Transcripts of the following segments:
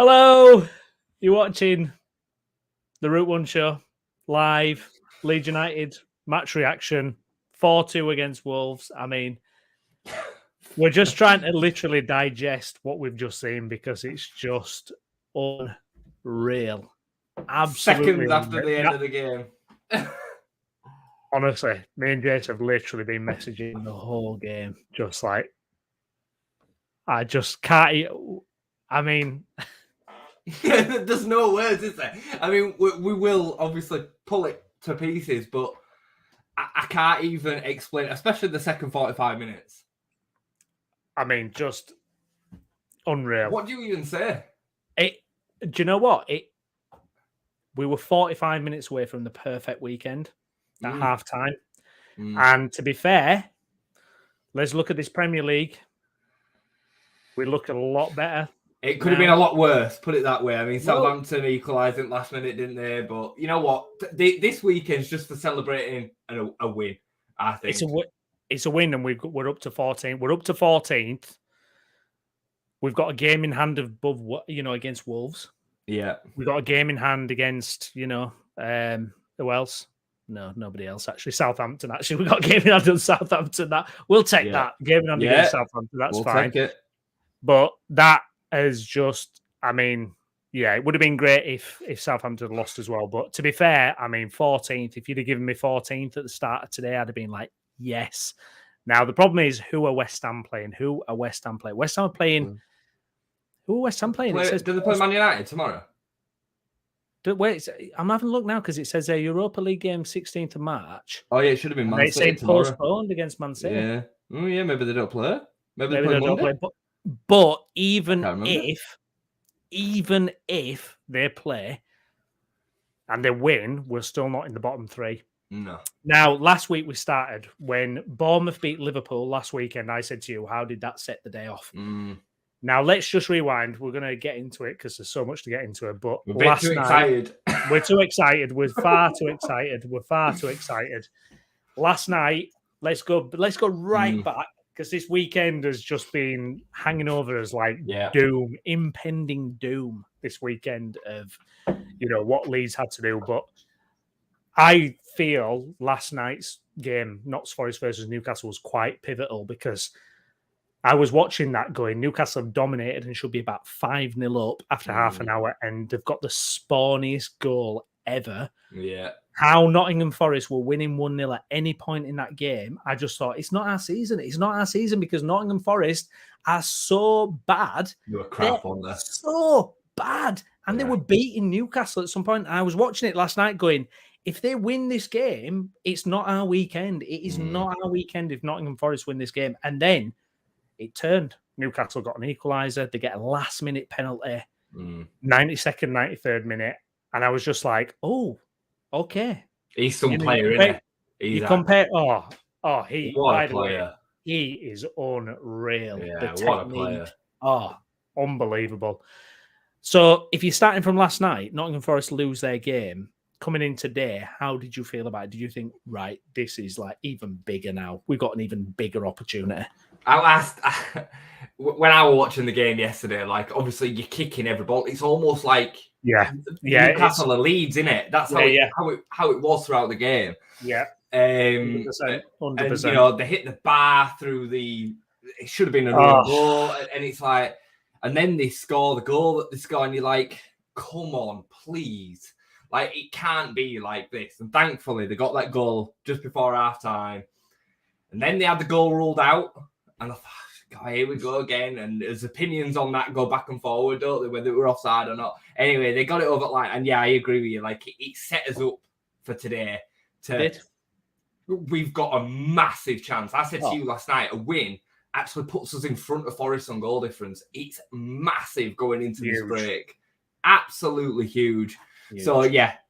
Hello, you're watching the Route 1 show, live, Leeds United, match reaction, 4-2 against Wolves. I mean, we're just trying to literally digest what we've just seen because it's just unreal. Absolutely. Seconds after the end of the game. Honestly, me and Jace have literally been messaging the whole game. Just like, I just can't. I mean... There's no words, is there? I mean, we will obviously pull it to pieces, but I can't even explain, especially the second 45 minutes. I mean, just unreal. What do you even say? Do you know what? We were 45 minutes away from the perfect weekend at half time. And to be fair, let's look at this Premier League. We look a lot better. It could have been a lot worse, put it that way. I mean, Southampton equalised it last minute, didn't they? But you know what? This weekend's just for celebrating a win, I think. It's a win, and we're up to 14. We're up to 14th. We've got a game in hand against Wolves. Yeah. We've got a game in hand against, who else? No, nobody else, actually. Southampton, actually. We've got a game in hand against Southampton. We'll take that. Game in hand against Southampton, that's fine. Take it. But that is just, it would have been great if Southampton had lost as well. But to be fair, 14th, if you'd have given me 14th at the start of today, I'd have been like, yes. Now, the problem is, who are West Ham playing? West Ham are playing... Who are West Ham playing? Do they play Man United tomorrow? Wait, I'm having a look now because it says a Europa League game 16th of March. Oh, yeah, it should have been Man City tomorrow. They say postponed against Man City. Yeah. Oh, yeah, maybe they don't play. Maybe they don't play. But even if they play and they win, we're still not in the bottom three. No. Now, last week we started when Bournemouth beat Liverpool last weekend. I said to you, how did that set the day off? Now, let's just rewind. We're going to get into it because there's so much to get into it. But we're too excited. We're too excited. We're far too excited. We're far too excited. Last night, let's go right back because this weekend has just been hanging over us like doom, impending doom this weekend of, what Leeds had to do. But I feel last night's game, Notts Forest versus Newcastle, was quite pivotal because I was watching that going, Newcastle have dominated and should be about 5-0 up after half an hour, and they've got the spawniest goal ever. Yeah. How Nottingham Forest were winning 1-0 at any point in that game, I just thought, it's not our season. It's not our season because Nottingham Forest are so bad. You were crap on there. So bad. And they were beating Newcastle at some point. I was watching it last night going, if they win this game, it's not our weekend. It is not our weekend if Nottingham Forest win this game. And then it turned. Newcastle got an equaliser. They get a last-minute penalty, 92nd, 93rd minute. And I was just like, oh, okay. He's some player, isn't he? You compare... what a player. He is unreal. Yeah, what a player. Oh, unbelievable. So if you're starting from last night, Nottingham Forest lose their game. Coming in today, how did you feel about it? Did you think, right, this is like even bigger now? We've got an even bigger opportunity. When I was watching the game yesterday, like obviously you're kicking every ball. It's almost like Newcastle or Leeds, isn't it? That's how it was throughout the game. Yeah. 100%. And they hit the bar through it should have been a real goal, and it's like, and then they score the goal that they score, and you're like, come on, please. Like, it can't be like this. And thankfully, they got that goal just before half-time. And then they had the goal ruled out. And I thought, God, here we go again. And there's opinions on that go back and forward, don't they, whether it were offside or not. Anyway, they got it over the line. And, I agree with you. Like, it set us up for today. We've got a massive chance. I said to you last night, a win actually puts us in front of Forest on goal difference. It's massive going into this break. Absolutely huge. So,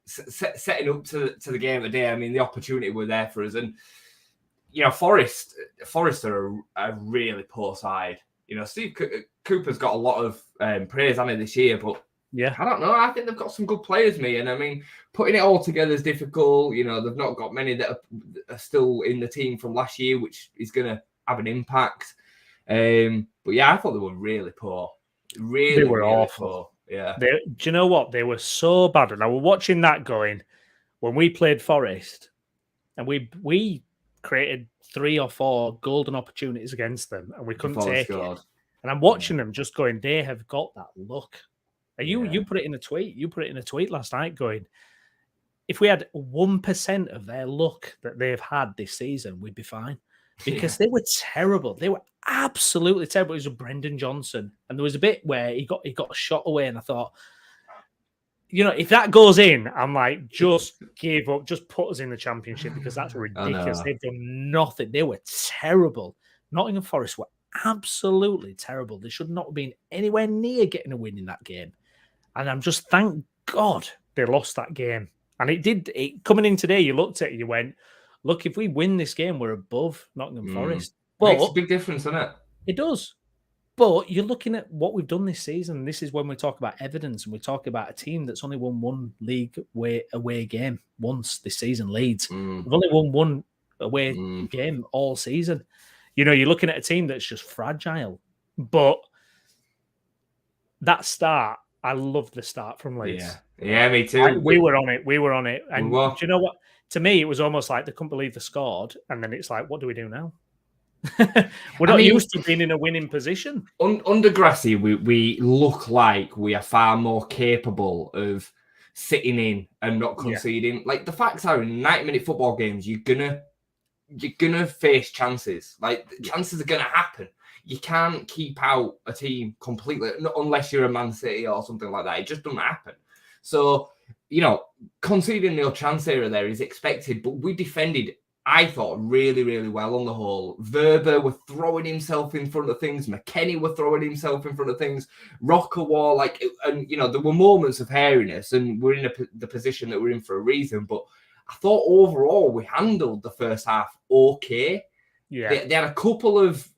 setting up to the game of the day, the opportunity were there for us. And, Forest are a really poor side. Steve Cooper's got a lot of praise on it this year, but I don't know. I think they've got some good players, and putting it all together is difficult. They've not got many that are still in the team from last year, which is going to have an impact. But I thought they were really poor. They were awful. Yeah. Do you know what? They were so bad. And I was watching that going, when we played Forest, and we created 3 or 4 golden opportunities against them, and we couldn't take it. And I'm watching them just going, they have got that luck. And you put it in a tweet. You put it in a tweet last night going, if we had 1% of their luck that they've had this season, we'd be fine. Because they were terrible. They were absolutely terrible. It was with Brendan Johnson. And there was a bit where he got a shot away, and I thought, if that goes in, I'm like, just give up, just put us in the Championship, because that's ridiculous. They've done nothing. They were terrible. Nottingham Forest were absolutely terrible. They should not have been anywhere near getting a win in that game. And I'm just, thank God they lost that game. And coming in today, you looked at it, you went, look, if we win this game, we're above Nottingham Forest. But makes a big difference, doesn't it? It does. But you're looking at what we've done this season. This is when we talk about evidence, and we talk about a team that's only won one league away game once this season, Leeds. We've only won one away game all season. You're looking at a team that's just fragile. But that start, I love the start from Leeds. Yeah, me too. We were on it. And do you know what? To me, it was almost like they couldn't believe they scored. And then it's like, what do we do now? We're not used to being in a winning position. Under Gracia, we look like we are far more capable of sitting in and not conceding. Like, the facts are, in 90-minute football games, you're gonna face chances. Like, chances are gonna happen. You can't keep out a team completely, unless you're a Man City or something like that. It just doesn't happen. So, conceding no chance here or there is expected, but we defended, I thought, really, really well on the whole. Verber were throwing himself in front of things. McKennie were throwing himself in front of things. Rocker war, and there were moments of hairiness, and we're in the position that we're in for a reason. But I thought overall we handled the first half okay. Yeah, they had a couple of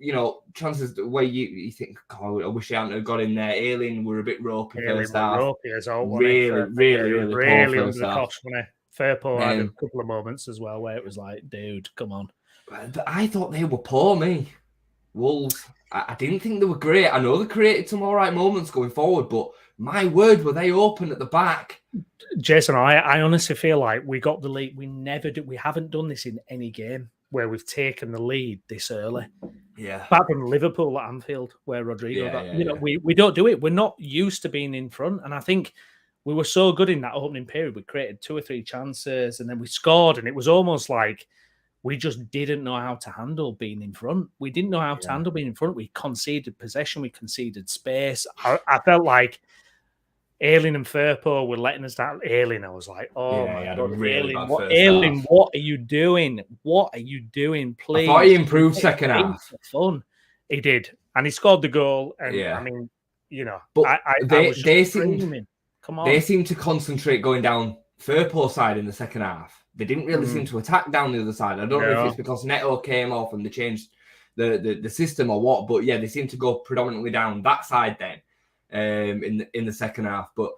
chances where you think, God, I wish I hadn't got in there. Ailing were a bit ropey first half. Ropey as well. Really under the cosh, wasn't it? Fairport had a couple of moments as well where it was like, dude, come on. But I thought they were poor, me. Wolves. I didn't think they were great. I know they created some all right moments going forward, but my word, were they open at the back? Jason, I honestly feel like we got the lead. We haven't done this in any game where we've taken the lead this early. Yeah. Apart from Liverpool at Anfield, where Rodrigo got, we don't do it. We're not used to being in front. And I think we were so good in that opening period. We created 2 or 3 chances, and then we scored. And it was almost like we just didn't know how to handle being in front. We didn't know how to handle being in front. We conceded possession. We conceded space. I felt like Ailing and Firpo were letting us down. Ailing, I was like, oh my God, really Ailing, what are you doing? What are you doing? Please. I thought he improved second half. Fun. He did. And he scored the goal. And I mean, but they seemed to concentrate going down Firpo's side in the second half. They didn't really seem to attack down the other side. I don't know if it's because Neto came off and they changed the system or what, but they seemed to go predominantly down that side then. In the second half, but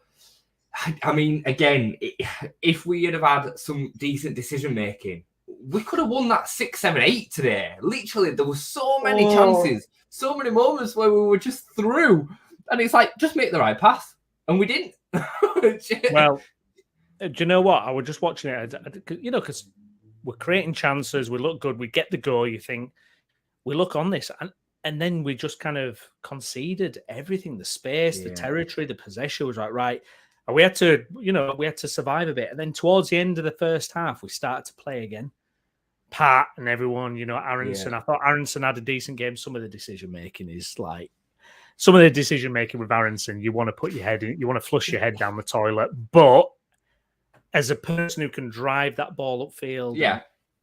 I mean, again, if we had had some decent decision making, we could have won that 6, 7, 8 today. Literally, there were so many chances, so many moments where we were just through, and it's like, just make the right pass, and we didn't. Well, do you know what? I was just watching it, because we're creating chances, we look good, we get the goal. You think we look on this, and then we just kind of conceded everything, the space, the territory, the possession was right. And we had to survive a bit. And then towards the end of the first half, we started to play again. Pat and everyone, Aronson. I thought Aronson had a decent game. Some of the decision-making is like, some of the decision-making with Aronson, you want to put your head in, you want to flush your head down the toilet. But as a person who can drive that ball upfield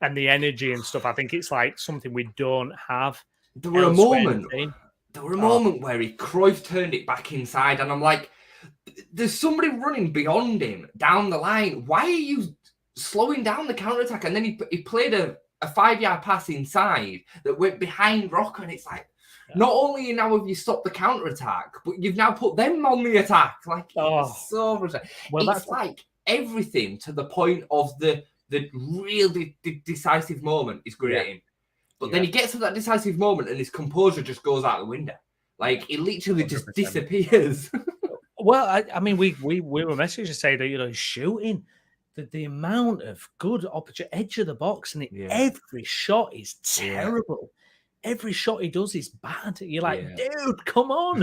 and the energy and stuff, I think it's like something we don't have. There were a moment where Cruyff turned it back inside, and I'm like, there's somebody running beyond him down the line. Why are you slowing down the counter-attack? And then he played a 5-yard pass inside that went behind Rocker, and it's like, not only now have you stopped the counter-attack, but you've now put them on the attack. Like, it's so frustrating. Well, it's like everything to the point of the really decisive moment is great. But then he gets to that decisive moment and his composure just goes out the window. Like, it literally just 100%. Disappears. Well, I mean, we were messaged to say that he's shooting the amount of good edge of the box, and every shot is terrible. Every shot he does is bad. You're like, dude, come on,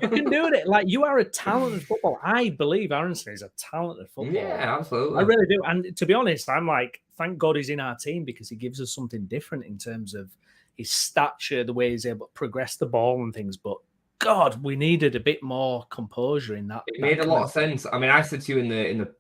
you can do it. Like, you are a talented footballer. I believe Aronson is a talented footballer. Yeah, absolutely. I really do. And to be honest, I'm like, thank God he's in our team, because he gives us something different in terms of his stature, the way he's able to progress the ball and things. But God, we needed a bit more composure in that. It made a lot of sense. I mean, I said to you in the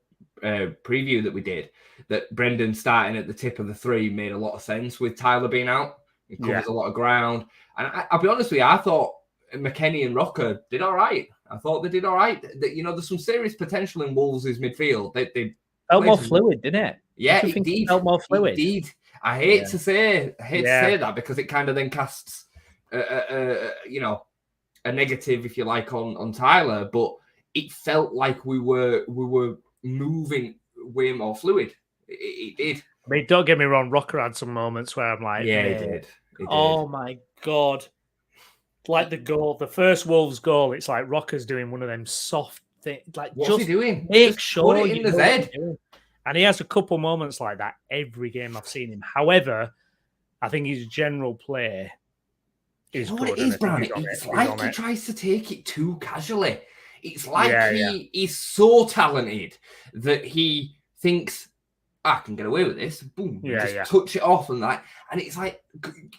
preview that we did that Brendan starting at the tip of the three made a lot of sense with Tyler being out. He covers a lot of ground. And I'll be honest with you, I thought McKennie and Rocker did all right. I thought they did all right. There's some serious potential in Wolves' midfield. They felt more fluid, didn't it? Yeah, it did. Felt more fluid. Indeed. I hate to say that, because it kind of then casts a negative, if you like, on Tyler, but it felt like we were moving way more fluid. It did. I mean, don't get me wrong, Rocker had some moments where I'm like, it did. Oh my God. Like the first Wolves goal, it's like Rocker's doing one of them soft things. Like, what's he doing? Make sure put it in his head. And he has a couple moments like that every game I've seen him. However, I think his general play is good. What it is, Brown? It's like he tries to take it too casually. It's like he's so talented that he thinks, I can get away with this. Boom. Touch it off and that. And it's like,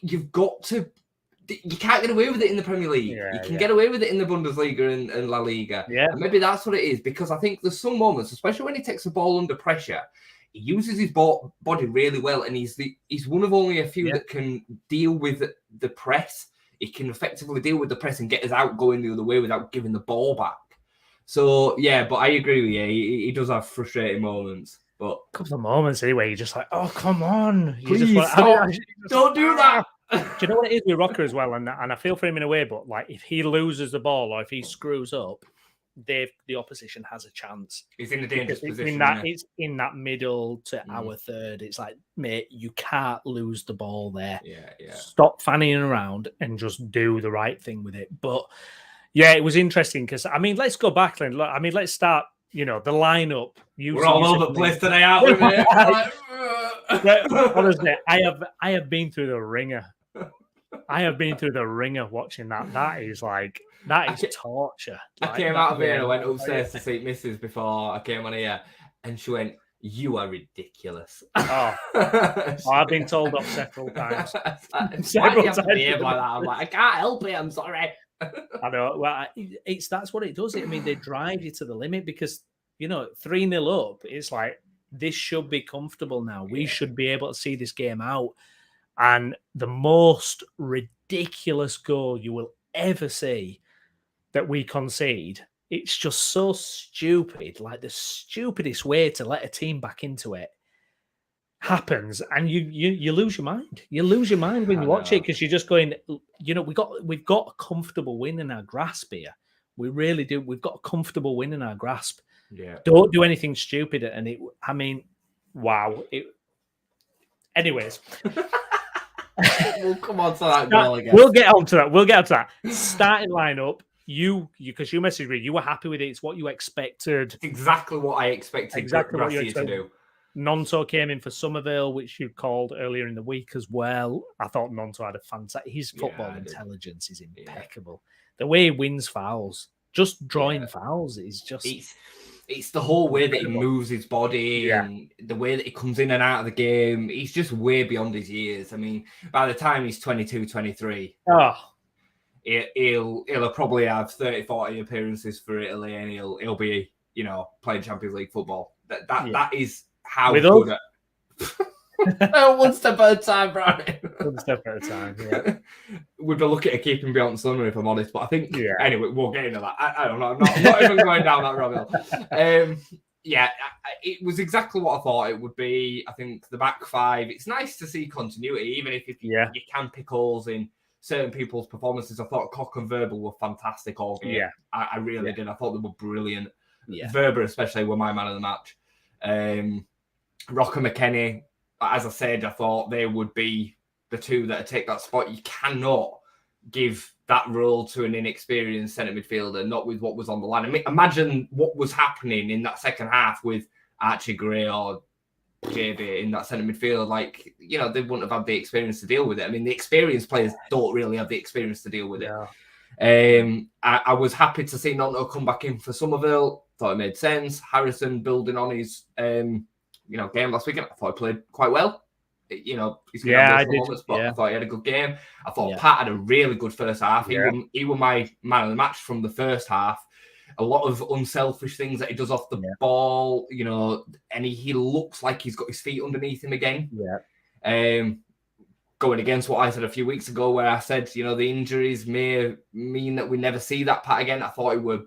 you've got to... You can't get away with it in the Premier League. You can get away with it in the Bundesliga and La Liga. Yeah. And maybe that's what it is, because I think there's some moments, especially when he takes the ball under pressure, he uses his body really well, and he's one of only a few that can deal with the press. He can effectively deal with the press and get us out going the other way without giving the ball back. So, but I agree with you. He does have frustrating moments. But a couple of moments anyway, you're just like, oh, come on. Please stop. Don't do that. Do you know what it is with Rocker as well? And I feel for him in a way, but like, if he loses the ball or if he screws up, the opposition has a chance. He's in a dangerous position. It's in that middle to our third. It's like, mate, you can't lose the ball there. Stop fanning around and just do the right thing with it. But it was interesting because, I mean, let's go back then. I mean, let's start, the lineup. We're all over the place today, aren't we, mate? Honestly, I have been through the ringer. I have been through the ringer watching that. That is torture. I came out of here and I went upstairs to see Mrs. before I came on here, and she went, "You are ridiculous." I've been told off several times. Several times. Like that? I'm like, I can't help it. I'm sorry. I know. Well, that's what it does. I mean, they drive you to the limit because 3-0 up. It's like, this should be comfortable now. We should be able to see this game out. And the most ridiculous goal you will ever see that we concede, it's just so stupid. Like, the stupidest way to let a team back into it happens, and you lose your mind. You lose your mind when you watch it, because you're just going, we've got a comfortable win in our grasp here. We really do. We've got a comfortable win in our grasp. Yeah. Don't do anything stupid. And wow. Anyways. We'll come on to that goal again. We'll get on to that. Starting lineup, because you messaged me, you were happy with it. It's what you expected. It's exactly what I expected. Exactly what you expected to do. Nonto came in for Somerville, which you called earlier in the week as well. I thought Nonto had a fantastic... His football intelligence is impeccable. The way he wins fouls, just drawing fouls, is just... It's the whole way that he moves his body and the way that he comes in and out of the game. He's just way beyond his years. I mean, by the time he's 22, 23, he'll probably have 30, 40 appearances for Italy, and he'll be, playing Champions League football. That is how with good at... One step at a time, Brian. One step at a time, yeah. We'd be looking at keeping beyond summer, if I'm honest. But I think, anyway, we'll get into that. I don't know. I'm not even going down that rabbit hole. It was exactly what I thought it would be. I think the back five, it's nice to see continuity, even if you can pick holes in certain people's performances. I thought Koch and Verbal were fantastic all game. Yeah. I really did. I thought they were brilliant. Yeah. Verber especially were my man of the match. Rocker McKennie, as I said, I thought they would be the two that would take that spot. You cannot give that role to an inexperienced centre midfielder, not with what was on the line. I mean, imagine what was happening in that second half with Archie Gray or JB in that centre midfield. Like, you know, they wouldn't have had the experience to deal with it. I mean, the experienced players don't really have the experience to deal with it. I was happy to see Nonto come back in for Somerville. Thought it made sense. Harrison building on his game last weekend. I thought he played quite well. You know, he's going to have those moments, but I thought he had a good game. I thought Pat had a really good first half. He was my man of the match from the first half. A lot of unselfish things that he does off the ball, you know, and he looks like he's got his feet underneath him again. Going against what I said a few weeks ago, where I said, you know, the injuries may mean that we never see that Pat again. I thought he would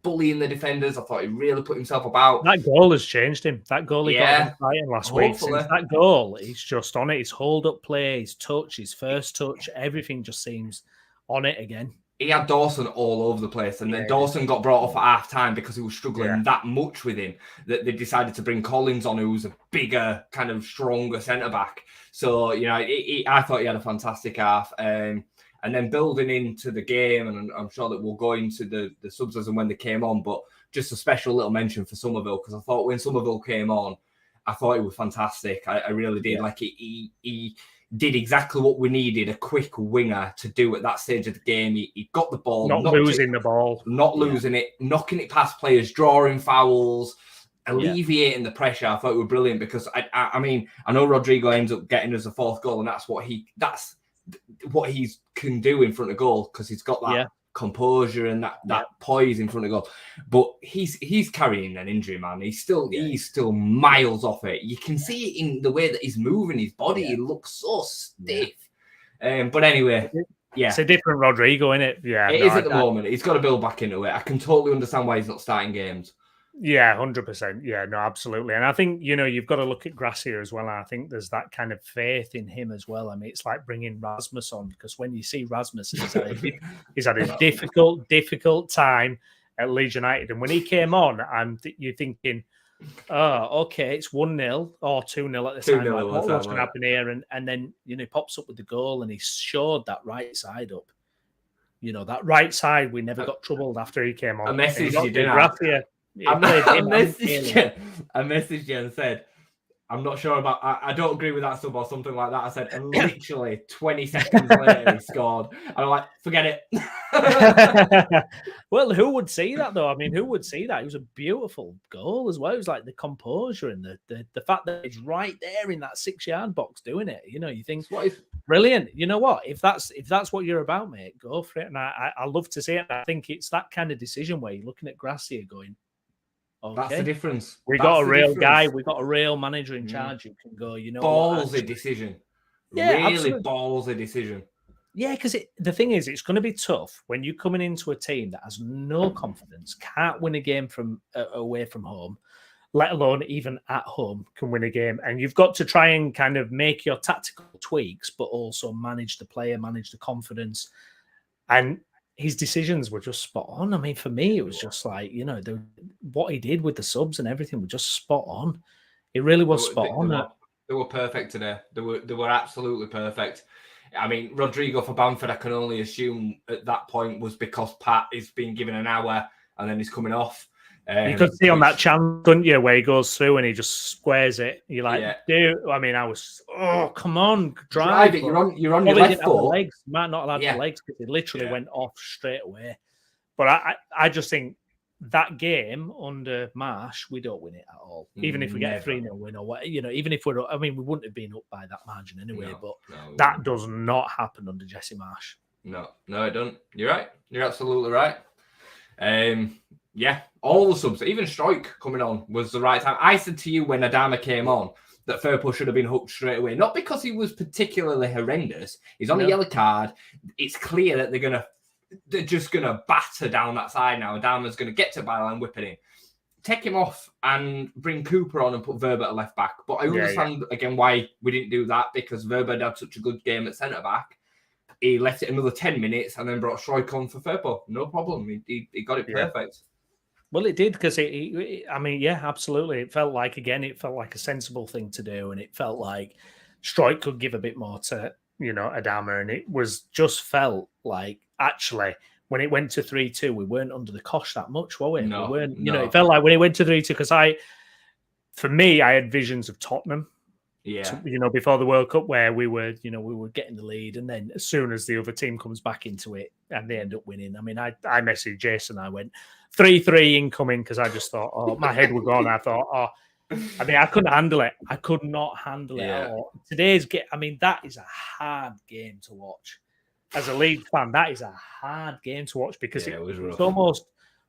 bullying the defenders. I thought he really put himself about. That goal has changed him. That goal he got him fighting last week. Since that goal, he's just on it. His hold-up play, his touch, his first touch, everything just seems on it again. He had Dawson all over the place, and then Dawson got brought off at half-time because he was struggling that much with him that they decided to bring Collins on, who was a bigger, kind of stronger centre-back. So, you know, I thought he had a fantastic half. And then building into the game, and I'm sure that we'll go into the subs as and when they came on, but just a special little mention for Somerville, because I thought when Somerville came on, I thought it was fantastic. I really did. Like, he did exactly what we needed, a quick winger to do at that stage of the game. He got the ball. Not losing the ball. Not losing it, knocking it past players, drawing fouls, alleviating the pressure. I thought it was brilliant because, I mean, I know Rodrigo ends up getting us a fourth goal, and that's what he can do in front of goal, because he's got that composure and that poise in front of goal. But he's carrying an injury, man. He's still miles off it. You can see it in the way that he's moving his body. He looks so stiff. But anyway, it's a different Rodrigo, isn't it? It is at the moment. He's got to build back into it. I can totally understand why he's not starting games. Yeah, 100%. Yeah, no, absolutely. And I think, you know, you've got to look at Gracia as well. And I think there's that kind of faith in him as well. I mean, it's like bringing Rasmus on, because when you see Rasmus, he's had a difficult time at Leeds United. And when he came on, you're thinking, oh, okay, it's 1-0 or 2-0 at the time. Like, what's going to happen here? And then, you know, he pops up with the goal, and he showed that right side up. You know, that right side, we never got troubled after he came on. A message you didn't Gracia. I messaged you and said, I'm not sure about, I don't agree with that sub or something like that. I said, and literally 20 seconds later, he scored. And I'm like, forget it. Well, who would see that, though? I mean, who would see that? It was a beautiful goal as well. It was like the composure and the fact that it's right there in that 6-yard box doing it. You know, you think, brilliant. You know what? If that's what you're about, mate, go for it. And I love to see it. I think it's that kind of decision where you're looking at Gracia going, okay, that's the difference. We got a real guy. We got a real manager in charge who can go, you know, ballsy decision. Yeah, really absolutely. Ballsy decision. Yeah, because the thing is, it's going to be tough when you're coming into a team that has no confidence, can't win a game from away from home, let alone even at home can win a game. And you've got to try and kind of make your tactical tweaks, but also manage the player, manage the confidence. And his decisions were just spot on. I mean, for me, it was just like, you know, what he did with the subs and everything was just spot on. It really was spot on. They were perfect today. They were absolutely perfect. I mean, Rodrigo for Bamford, I can only assume at that point was because Pat is being given an hour and then he's coming off. You could see on that chance, couldn't you, where he goes through and he just squares it. You're like, dude, I mean, come on, drive it. You're on your left foot. Legs. Might not have had the legs because it literally went off straight away. But I just think that game under Marsh, we don't win it at all. Even if we get a 3-0 win or what, you know, even if we wouldn't have been up by that margin anyway. That does not happen under Jesse Marsh. No, it doesn't. You're right. You're absolutely right. Yeah, all the subs, even Strike coming on was the right time. I said to you when Adama came on that Firpo should have been hooked straight away. Not because he was particularly horrendous. He's on a yellow card. It's clear that they're just gonna batter down that side now. Adama's gonna get to byline, whip it in. Take him off and bring Cooper on and put Verba at left back. But I understand again why we didn't do that, because Verba had such a good game at centre back. He left it another 10 minutes and then brought Strike on for Firpo. No problem. He got it perfect. Well, it did, because I mean, yeah, absolutely. It felt like a sensible thing to do, and it felt like Strike could give a bit more to Adama, and it was just felt like actually when it went to 3-2, we weren't under the cosh that much, were we? No, we weren't. no. It felt like when it went to 3-2 because for me, I had visions of Tottenham. Yeah. Before the World Cup, where we were getting the lead, and then as soon as the other team comes back into it, and they end up winning. I mean, I messaged Jason. I went 3-3 incoming because I just thought, my head was gone. I thought, I couldn't handle it. I could not handle it at all. Today's game, that is a hard game to watch. As a Leeds fan, that is a hard game to watch because it's almost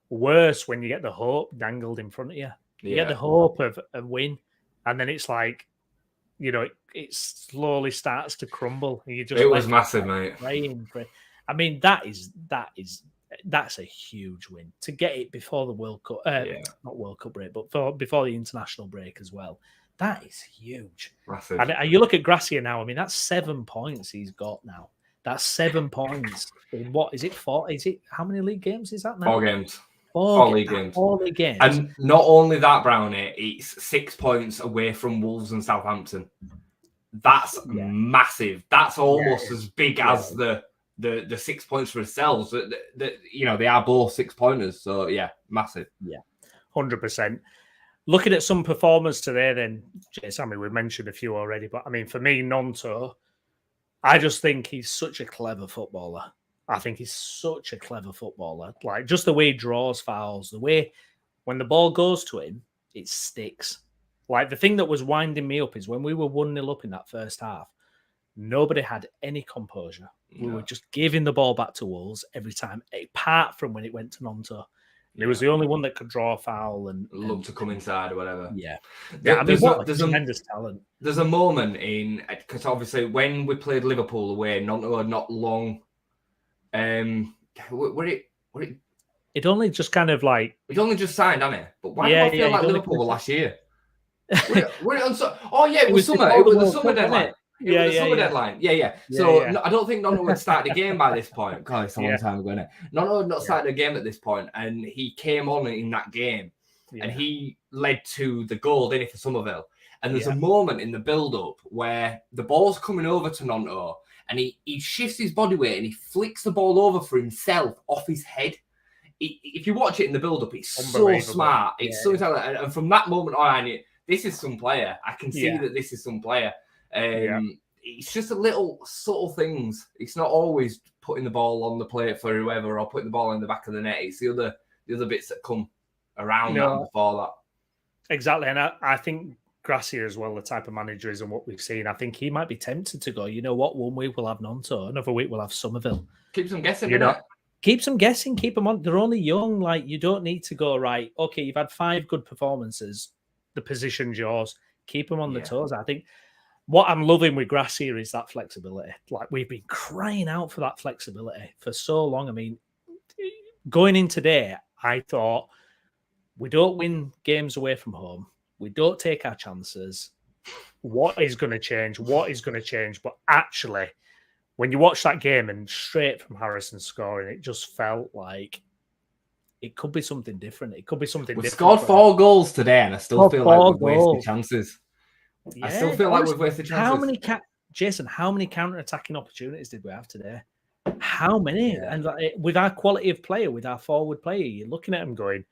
worse when you get the hope dangled in front of you. You get the hope of a win, and then it's like, it slowly starts to crumble. And it was massive, mate. That's a huge win to get it before the World Cup, not World Cup break, but before the international break as well. That is huge. Massive. And you look at Gracia now. I mean, that's 7 points he's got now. That's 7 points. In what is it? 4? Is it how many league games is that now? 4 games. 4 league games. 4 league games. And not only that, Brownie, it's 6 points away from Wolves and Southampton. That's massive. That's almost as big as the 6 points for ourselves. They are both 6 pointers. So massive. Yeah, 100%. Looking at some performers today, then, Jason, we've mentioned a few already, but for me, Nonto, I just think he's such a clever footballer. I think he's such a clever footballer. Like, just the way he draws fouls, the way when the ball goes to him, it sticks. Like, the thing that was winding me up is when we were 1-0 up in that first half, nobody had any composure. We were just giving the ball back to Wolves every time, apart from when it went to Nonto. He was the only one that could draw a foul and love to come inside or whatever. Yeah. There's a tremendous talent. There's a moment because obviously when we played Liverpool away, not long. It only just kind of like it only just signed, hasn't it? But why do I feel like Liverpool were last year? Were it on it was summer. It was the summer deadline. The summer deadline. Yeah. So I don't think Nonto would start the game by this point. God, it's a long time ago, isn't it? Nonto had not started the game at this point, and he came on in that game, and he led to the goal, didn't he, for Somerville? And there's a moment in the build-up where the ball's coming over to Nonto, and he shifts his body weight and he flicks the ball over for himself off his head. If you watch it in the build-up, it's so smart. It's so talented. And from that moment on, I knew this is some player. I can see that this is some player. It's just a little subtle things. It's not always putting the ball on the plate for whoever or putting the ball in the back of the net. It's the other bits that come around that and before that. Exactly. And I think Gracia as well, the type of manager is and what we've seen, I think he might be tempted to go, you know what, 1 week we'll have Nonto, another week we'll have Somerville. Keeps them guessing, Keeps them guessing, keep them on. They're only young. Like, you don't need to go, right, okay, you've had 5 good performances. The position's yours. Keep them on the toes. I think what I'm loving with Gracia is that flexibility. Like, we've been crying out for that flexibility for so long. I mean, going in today, I thought we don't win games away from home. We don't take our chances. What is going to change? But actually, when you watch that game and straight from Harrison scoring, it just felt like it could be something different. We've scored 4 goals today, and I still feel like we've wasted chances. Yeah, I still feel like we've wasted chances. Jason, how many counter-attacking opportunities did we have today? How many? Yeah. And with our quality of player, with our forward player, you're looking at them going,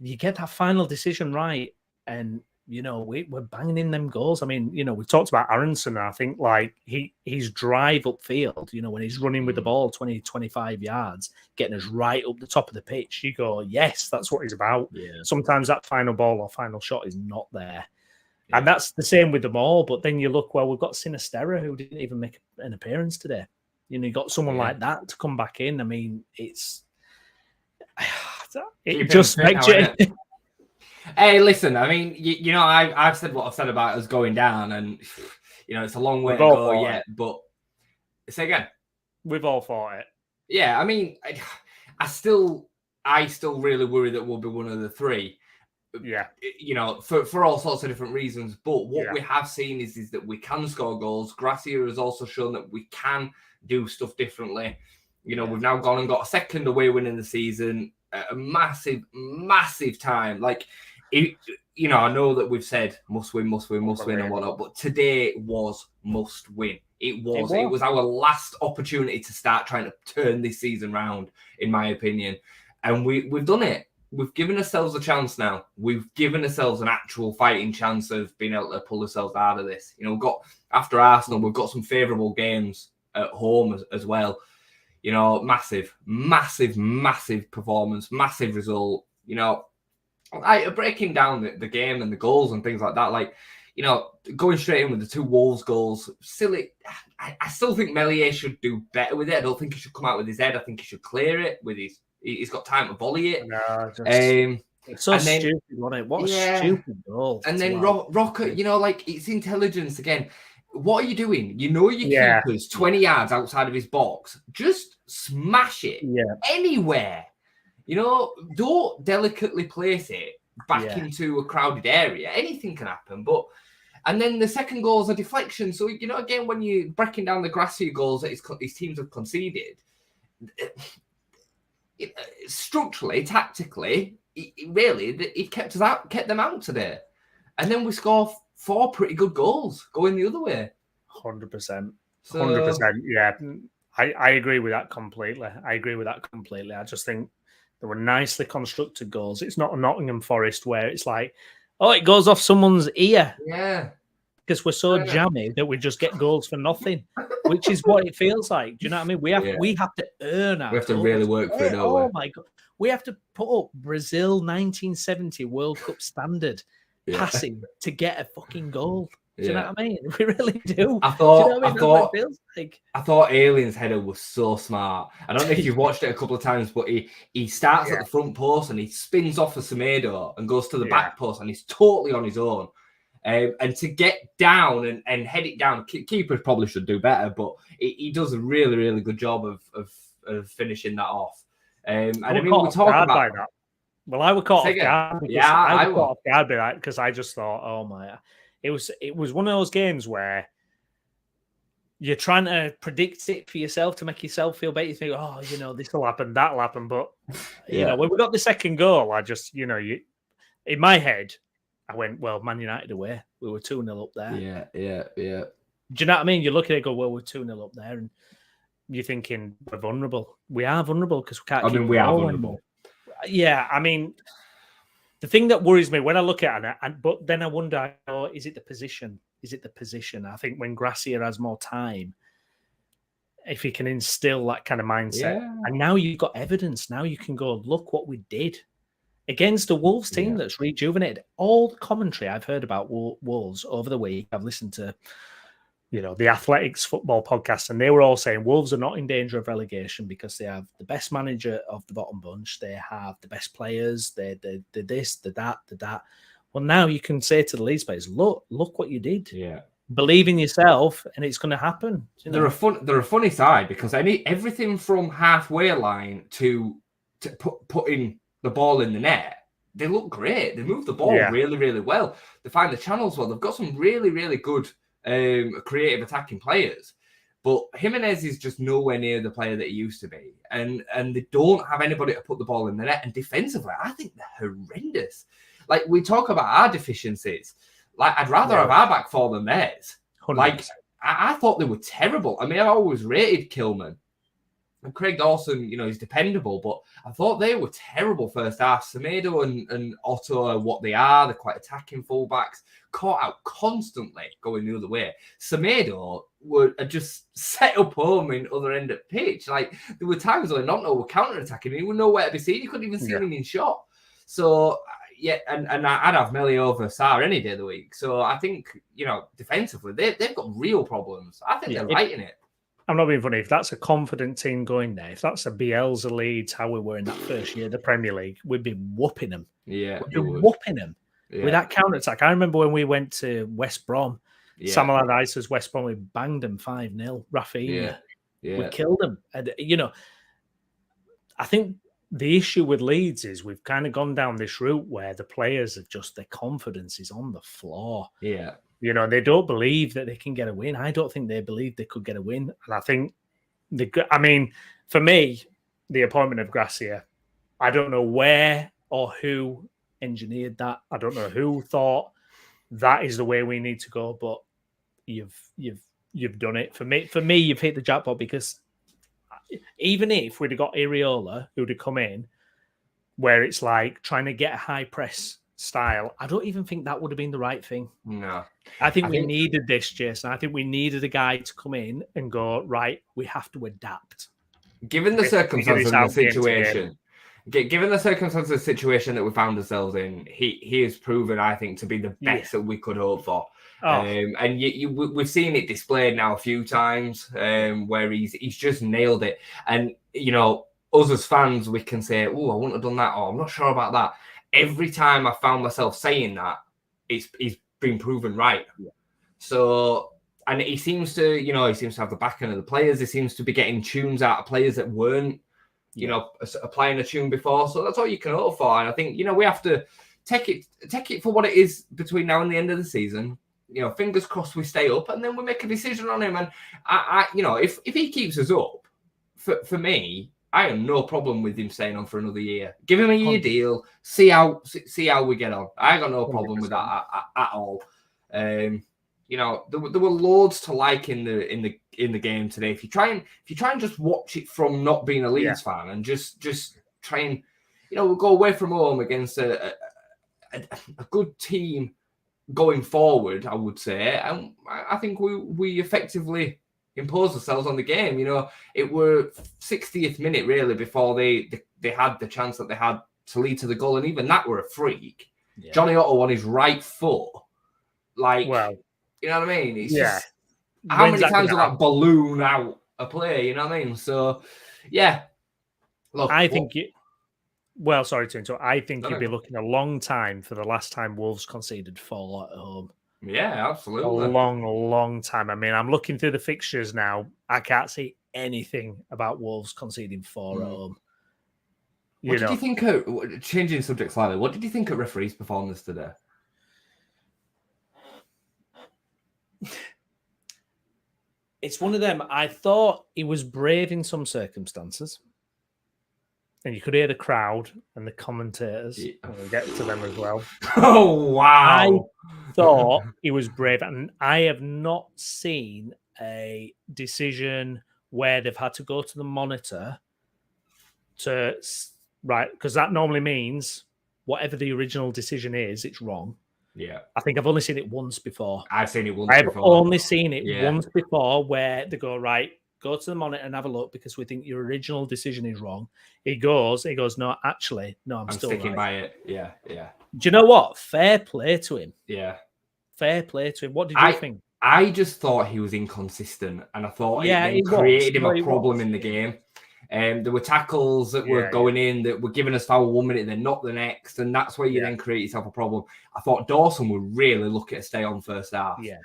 you get that final decision right, and we're banging in them goals. I mean, we've talked about Aronson. I think like his drive upfield, when he's running with the ball 20, 25 yards, getting us right up the top of the pitch, you go, yes, that's what he's about. Yeah. Sometimes that final ball or final shot is not there. Yeah. And that's the same with them all. But then you look, well, we've got Sinisterra who didn't even make an appearance today. You got someone like that to come back in. I mean, it just makes you... Hey, listen, I mean, I've said what I've said about us going down, and, it's a long way to go yet, but say again. We've all fought it. Yeah, I mean, I still really worry that we'll be one of the 3. Yeah. For all sorts of different reasons. But what we have seen is that we can score goals. Gracia has also shown that we can do stuff differently. We've now gone and got a second away win in the season. A massive, massive time. Like, you know, I know that we've said must win, and whatnot, but today was must win. It was our last opportunity to start trying to turn this season round, in my opinion. And we've done it. We've given ourselves a chance now. We've given ourselves an actual fighting chance of being able to pull ourselves out of this. You know, we've got, after Arsenal, we've got some favourable games at home as well. You know, massive performance, massive result. You know, breaking down the game and the goals and things like that, like, you know, going straight in with the 2 Wolves goals, silly. I still think Meslier should do better with it. I don't think he should come out with his head. I think he should clear it with his. He's got time to volley it. No, it's so stupid, wasn't it? What a stupid goal. And then Rocker, you know, like, it's intelligence again. What are you doing? You know your keeper's 20 yards outside of his box. Just smash it anywhere. You know, don't delicately place it back into a crowded area. Anything can happen. And then the second goal is a deflection. So, you know, again, when you're breaking down the Gracia goals that his teams have conceded, structurally, tactically, it kept them out today. And then we score 4 pretty good goals going the other way. 100%. 100%. Yeah, I agree with that completely. I just think they were nicely constructed goals. It's not a Nottingham Forest where it's like, oh, it goes off someone's ear. Yeah. Because we're so jammy that we just get goals for nothing, which is what it feels like. Do you know what I mean? We have to earn our. We have to really work for it. Oh my God. We have to put up Brazil 1970 World Cup standard passing to get a fucking goal. Do you know what I mean? We really do. I thought Alien's header was so smart. I don't know if you've watched it a couple of times, but he starts at the front post and he spins off of Semedo and goes to the back post and he's totally on his own. And to get down and head it down, keepers probably should do better, but he does a really, really good job of finishing that off. And I mean, we talk about that. Well, I was caught off guard. I was caught off guard by that because I just thought, oh my, it was one of those games where you're trying to predict it for yourself to make yourself feel better. You think, oh, you know, this will happen, that will happen. But you know, when we got the second goal, I just, you know, in my head, I went, well, Man United away. We were 2-0 up there. Yeah. Do you know what I mean? You look at it and go, well, we're 2-0 up there. And you're thinking, we're vulnerable. We are vulnerable because we can't keep we are vulnerable. Yeah, I mean, the thing that worries me when I look at it, but then I wonder, is it the position? Is it the position? I think when Gracia has more time, if he can instill that kind of mindset, and now you've got evidence, now you can go, look what we did against a Wolves team that's rejuvenated. All the commentary I've heard about Wolves over the week, I've listened to, you know, the Athletics football podcast, and they were all saying Wolves are not in danger of relegation because they have the best manager of the bottom bunch. They have the best players. They're this, they're that. Well, now you can say to the Leeds players, look what you did. Yeah. Believe in yourself, and it's going to happen. You know? They're a funny side because everything from halfway line to putting the ball in the net, they look great. They move the ball really, really well. They find the channels well. They've got some really, really good creative attacking players, but Jimenez is just nowhere near the player that he used to be, and they don't have anybody to put the ball in the net. And defensively, I think they're horrendous. Like, we talk about our deficiencies, like, I'd rather have our back four than theirs. 100%. Like, I thought they were terrible. I mean, I always rated Kilman and Craig Dawson, you know, he's dependable, but I thought they were terrible first half. Semedo and Otto are what they are. They're quite attacking fullbacks, caught out constantly going the other way. Semedo had just set up home in other end of pitch. Like, there were times when Nottingham were counter-attacking. He was nowhere to be seen. You couldn't even see him in shot. So, yeah, and I'd have Melly over Sarr any day of the week. So I think, you know, defensively, they've got real problems. I think they're right in it. I'm not being funny. If that's a confident team going there, if that's a Bielsa Leeds, how we were in that first year of the Premier League, we'd be whooping them. Yeah, we'd be whooping them with that counter-attack. I remember when we went to West Brom, Sam Allardyce's West Brom, we banged them 5-0. Rafinha, we killed them. And, you know, I think the issue with Leeds is we've kind of gone down this route where the players have just, their confidence is on the floor. Yeah. You know, they don't believe that they can get a win. I don't think they believe they could get a win. And I think, for me, the appointment of Gracia, I don't know where or who engineered that. I don't know who thought that is the way we need to go, but you've done it. For me, you've hit the jackpot, because even if we'd have got Iriola, who'd have come in, where it's like trying to get a high press style, I don't even think that would have been the right thing. No. I think we needed this, Jason. I think we needed a guy to come in and go, right, we have to adapt. Given the circumstances of the situation, given the circumstances of the situation that we found ourselves in, he has proven, I think, to be the best that we could hope for. And we've seen it displayed now a few times, where he's just nailed it. And, you know, us as fans, we can say, oh, I wouldn't have done that, or I'm not sure about that. Every time I found myself saying that, he's been proven right. Yeah. So, and he seems to have the backing of the players. He seems to be getting tunes out of players that weren't, you know, applying a tune before. So that's all you can hope for. And I think, you know, we have to take it for what it is between now and the end of the season. You know, fingers crossed we stay up, and then we make a decision on him. And I you know, if he keeps us up, for me, I have no problem with him staying on for another year. Give him a year deal. See how we get on. I got no problem 100%. With that at all. You know, there were loads to like in the game today. If you try and just watch it from not being a Leeds fan, and just try and, you know, we'll go away from home against a good team going forward, I would say, and I think we effectively imposed ourselves on the game. You know, it were 60th minute really before they had the chance that they had to lead to the goal, and even that were a freak. Yeah. Johnny Otto on his right foot, like, well, you know what I mean? It's just, how many times will that balloon out a play? You know what I mean? So, yeah. Look, I think well, sorry to interrupt. I think you'd be looking a long time for the last time Wolves conceded 4 at home. Yeah, absolutely. A long time. I mean, I'm looking through the fixtures now. I can't see anything about Wolves conceding 4 at home. What did you think of, changing the subject slightly, what did you think of referee's performance today? It's one of them. I thought he was brave in some circumstances. And you could hear the crowd and the commentators. Yeah. We'll get to them as well. Oh, wow. I thought he was brave. And I have not seen a decision where they've had to go to the monitor to, right, because that normally means whatever the original decision is, it's wrong. Yeah. I think I've only seen it once before. I've seen it once before. I've only seen it once before, where they go, right, go to the monitor and have a look because we think your original decision is wrong. He goes, no, actually, no, I'm still sticking right. by it. Yeah. Do you know what? Fair play to him. Yeah. Fair play to him. What did you think? I just thought he was inconsistent, and I thought it created him a problem in the game. There were tackles that were going in that were giving us foul 1 minute, then not the next, and that's where you then create yourself a problem. I thought Dawson would really look at a stay on first half. Yeah.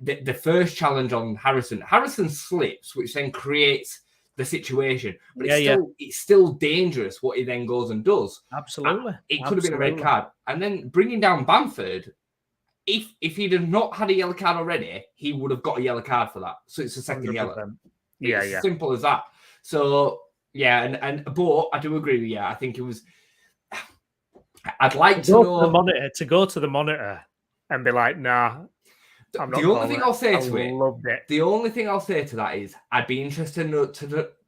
The first challenge on Harrison slips, which then creates the situation. But it's still dangerous what he then goes and does. Absolutely. It could have been a red card. And then bringing down Bamford, if he'd have not had a yellow card already, he would have got a yellow card for that. So it's a second 100%. Yellow. It's simple as that. So, but I do agree with you. I think it was... I'd like to know... To go to the monitor and be like, nah... The only thing I'll say to that is I'd be interested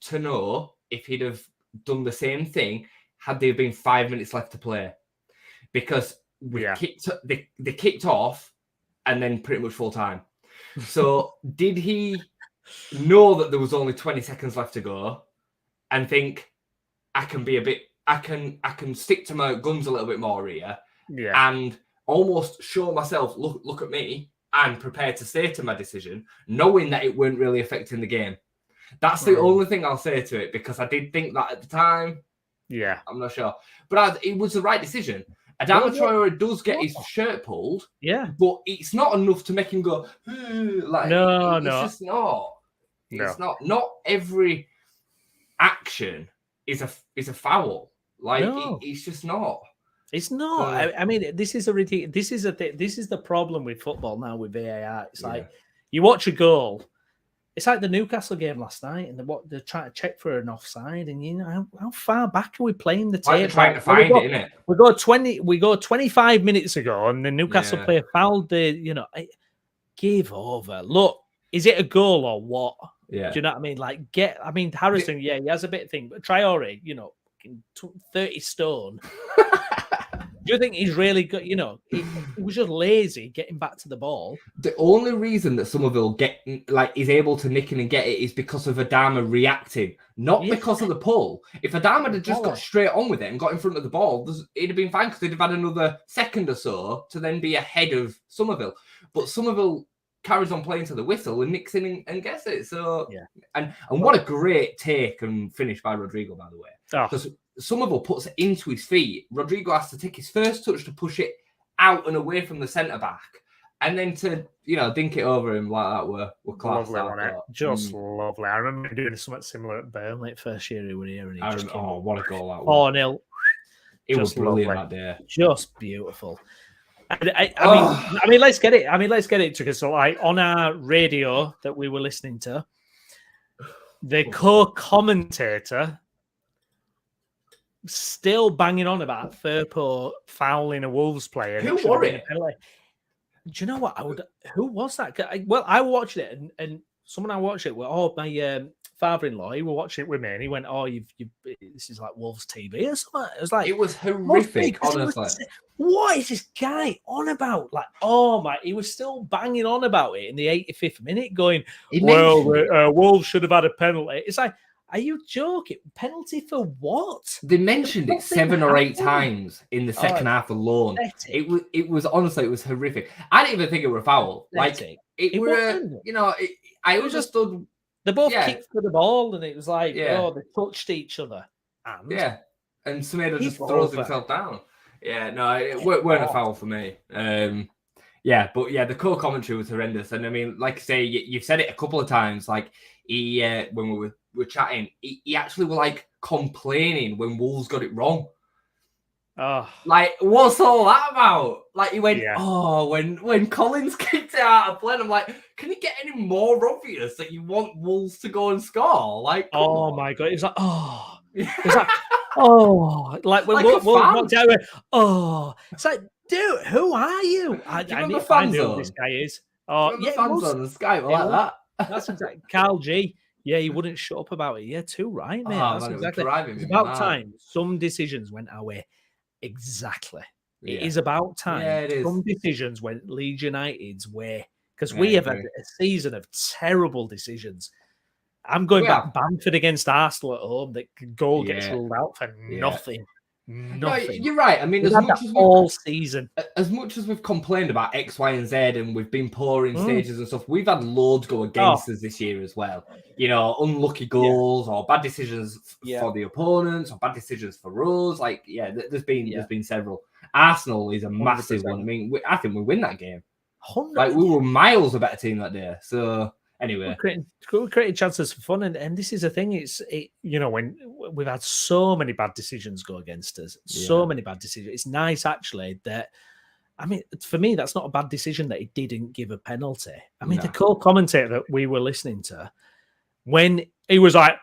to know if he'd have done the same thing had there been 5 minutes left to play, because they kicked off and then pretty much full time. So did he know that there was only 20 seconds left to go and think I can stick to my guns a little bit more here and almost show myself, look at me, I'm prepared to stay to my decision, knowing that it weren't really affecting the game. That's the only thing I'll say to it, because I did think that at the time. Yeah. I'm not sure. But it was the right decision. Adama Traore does get his shirt pulled. Yeah. But it's not enough to make him go, like, no. It's just not. It's not. Not every action is a foul. Like, it's just not. It's not. I mean, this is the problem with football now with VAR. It's like you watch a goal It's like the Newcastle game last night, and they're trying to check for an offside, and you know how far back are we playing the tape? They're trying to find it, innit? We go 25 minutes ago, and the Newcastle player fouled give over. Look, is it a goal or what? Yeah. Do you know what I mean? Like, Harrison, he has a bit of thing, but Traore, 30 stone. Do you think he's really good? He was just lazy getting back to the ball. The only reason that Somerville is able to nick in and get it is because of Adama reacting, not because of the pull. If Adama had just got straight on with it and got in front of the ball, it'd have been fine because they'd have had another second or so to then be ahead of Somerville. But Somerville carries on playing to the whistle and nicks in and gets it. So and what a great take and finish by Rodrigo, by the way. Because Somerville puts it into his feet. Rodrigo has to take his first touch to push it out and away from the centre back, and then to dink it over him like that were class. Lovely, just lovely. I remember doing something similar at Burnley first year he was here, and what a goal that was! 4-0. It was brilliant that day. Just beautiful. I mean, let's get it because on our radio that we were listening to, the co-commentator still banging on about Firpo fouling a Wolves player. Who were it? Do you know what? Who was that? I watched it, and someone I watched it with. My father-in-law. He was watching it with me, and he went, "Oh, this is like Wolves TV or something." It was like it was horrific, honestly. What is this guy on about? Like, oh my! He was still banging on about it in the 85th minute, going, Wolves should have had a penalty. It's like, are you joking? Penalty for what? They mentioned it 7 or 8 times in the second half alone. Pathetic. It was honestly, it was horrific. I didn't even think it was a foul. Pathetic. Like it was, I was just stood. They both kicked for the ball, and it was like, they touched each other. And Semedo just throws himself down. Yeah, no, it weren't a foul for me. The co-commentary was horrendous, and I mean, like I say, you've said it a couple of times. Like he, when we were chatting, he actually were like complaining when Wolves got it wrong. Oh, like what's all that about? Like he went, when Collins kicked it out of play, I'm like, can it get any more obvious that you want Wolves to go and score? Like, my god, it was like, it's like, like when Wolves walked out, it's like, dude, who are you? I need to find out who this guy is. Fans on the Skype like that. That's exactly Carl G. Yeah, he wouldn't shut up about it. Yeah, too right, mate. That's exactly. It's about time some decisions went our way. Exactly. It is about time. Yeah, it is. Some decisions went Leeds United's way because we have had a season of terrible decisions. I'm going back Bamford against Arsenal at home. The goal gets ruled out for nothing. Nothing. No, you're right. I mean, as much as all season, as much as we've complained about X, Y, and Z, and we've been poor in stages and stuff, we've had loads go against us this year as well. Unlucky goals or bad decisions for the opponents or bad decisions for us. Like, there's been several. Arsenal is a massive 100%. One. I mean, I think we win that game. 100%. Like, we were miles a better team that day. So. Anyway, we're creating chances for fun, and this is the thing. When we've had so many bad decisions go against us, so many bad decisions. It's nice actually that, I mean, for me, that's not a bad decision that he didn't give a penalty. I mean, the co-commentator that we were listening to, when he was like,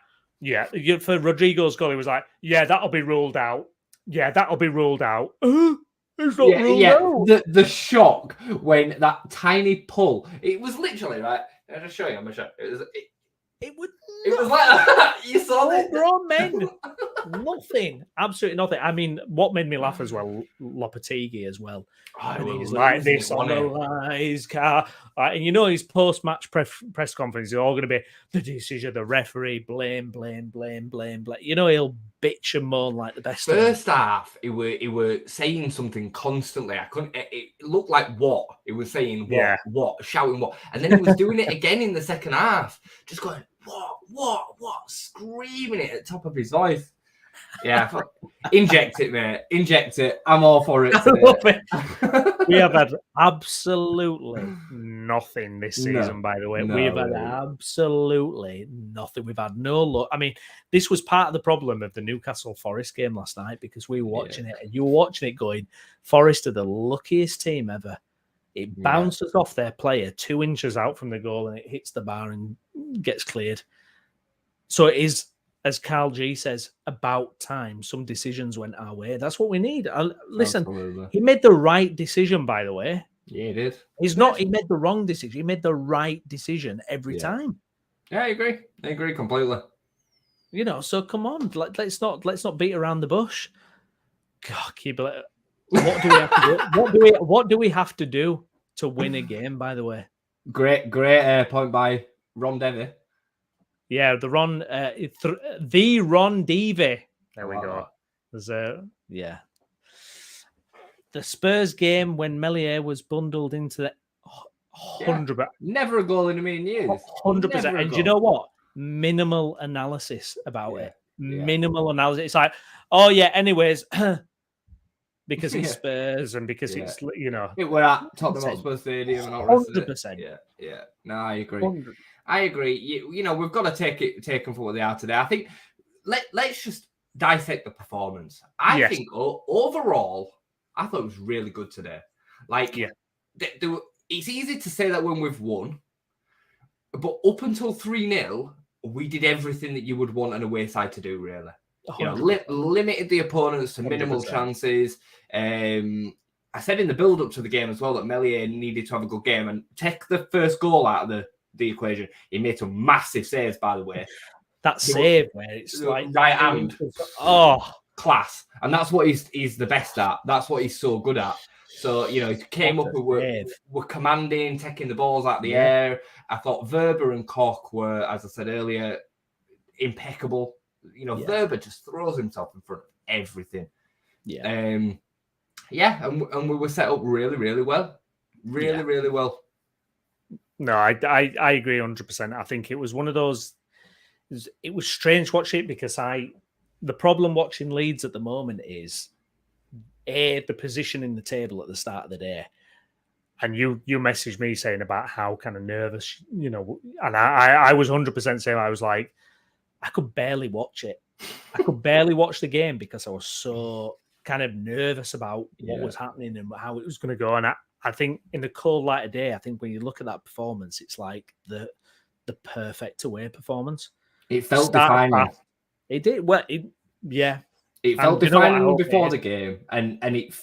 for Rodrigo's goal, he was like, that'll be ruled out. Yeah, that'll be ruled out. It's not ruled out. The shock when that tiny pull, it was literally right. I'll just show you. I'm gonna show you. It was like you saw it. Grown men. Nothing. Absolutely nothing. I mean, what made me laugh as well, Lopetegui as well. He's like this on the rise car. And his post-match press conference is all going to be the decision, the referee, blame. He'll bitch and moan like the best. First half, he were saying something constantly. I couldn't. It looked like what he was saying. What, shouting what, and then he was doing it again in the second half, just going what, screaming it at the top of his voice. Yeah, inject it, mate. Inject it. I'm all for it. We have had absolutely nothing this season, by the way. We've had absolutely nothing. We've had no luck. I mean, this was part of the problem of the Newcastle Forest game last night because we were watching it and you were watching it going, Forest are the luckiest team ever. It bounces off their player 2 inches out from the goal and it hits the bar and gets cleared. So it is, as Carl G says, about time some decisions went our way. That's what we need. Listen, absolutely. He made the right decision, by the way. Yeah, he did. He made the wrong decision. He made the right decision every time. Yeah, I agree. I agree completely. So come on, let's not beat around the bush. God, keep it. What do we have to do? What do we have to do to win a game? By the way, great point by Ron Devy. Yeah, the Ron Devy. There we go. There's the Spurs game when Melier was bundled into the 100%. Never a goal in a million years. 100%. And you know what? Minimal analysis about it. Minimal analysis. It's like, oh yeah. Anyways. Because it's Spurs and because it's we're at Tottenham Hotspur Stadium and all 100%. Yeah. No, I agree. 100%. I agree. We've got to take them for what they are today. I think let's just dissect the performance. I think overall, I thought it was really good today. It's easy to say that when we've won, but up until 3-0, we did everything that you would want an away side to do, really. Limited the opponents to minimal 100%. Chances. I said in the build-up to the game as well that Melier needed to have a good game and take the first goal out of the equation. He made some massive saves, by the way. That save where it's like right hand, class, and that's what he's the best at. That's what he's so good at. So he came up with we're commanding, taking the balls out of the air. I thought Verber and Koch were, as I said earlier, impeccable. Verber just throws himself in front of everything. And we were set up really, really well. Really well. No, I agree 100%. I think it was one of those. It was strange watching it because the problem watching Leeds at the moment is the position in the table at the start of the day. And you messaged me saying about how kind of nervous, and I was 100% saying, I was like, I could barely watch it. I could barely watch the game because I was so kind of nervous about what was happening and how it was going to go. And I think in the cold light of day, I think when you look at that performance, it's like the perfect away performance. It felt defining. It did. Well, It felt defining before the game, and it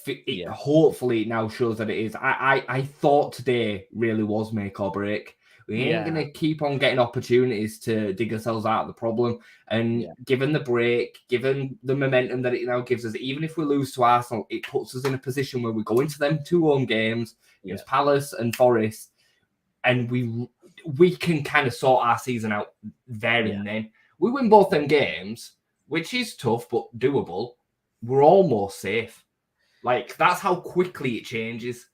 hopefully now shows that it is. I thought today really was make or break. We ain't going to keep on getting opportunities to dig ourselves out of the problem. And given the break, given the momentum that it now gives us, even if we lose to Arsenal, it puts us in a position where we go into them 2 home games against Palace and Forest, and we can kind of sort our season out there and then. We win both them games, which is tough but doable. We're almost safe. That's how quickly it changes.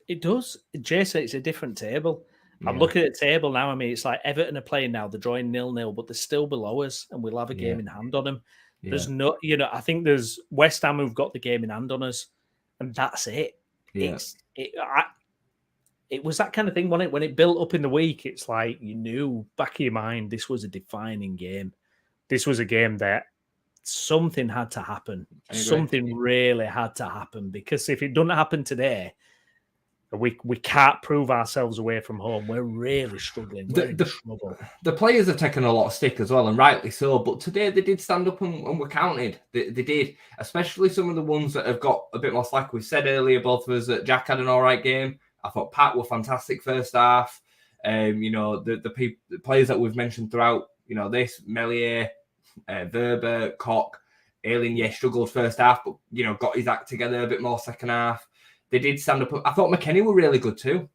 It does. Jason, it's a different table. I'm looking at the table now. I mean, it's like Everton are playing now. They're drawing 0-0, but they're still below us, and we'll have a game in hand on them. There's no, I think there's West Ham who've got the game in hand on us, and that's it. It was that kind of thing when it built up in the week. It's like you knew back of your mind this was a defining game. This was a game that something had to happen. Something really had to happen, because if it doesn't happen today, we can't prove ourselves away from home. We're really struggling. The players have taken a lot of stick as well, and rightly so. But today they did stand up and were counted. They did, especially some of the ones that have got a bit more slack. We said earlier, both of us, that Jack had an all right game. I thought Pat were fantastic first half. The players that we've mentioned throughout, this Melier, Verber, Koch, Ayling, struggled first half, but got his act together a bit more second half. They did stand up. I thought McKennie were really good too.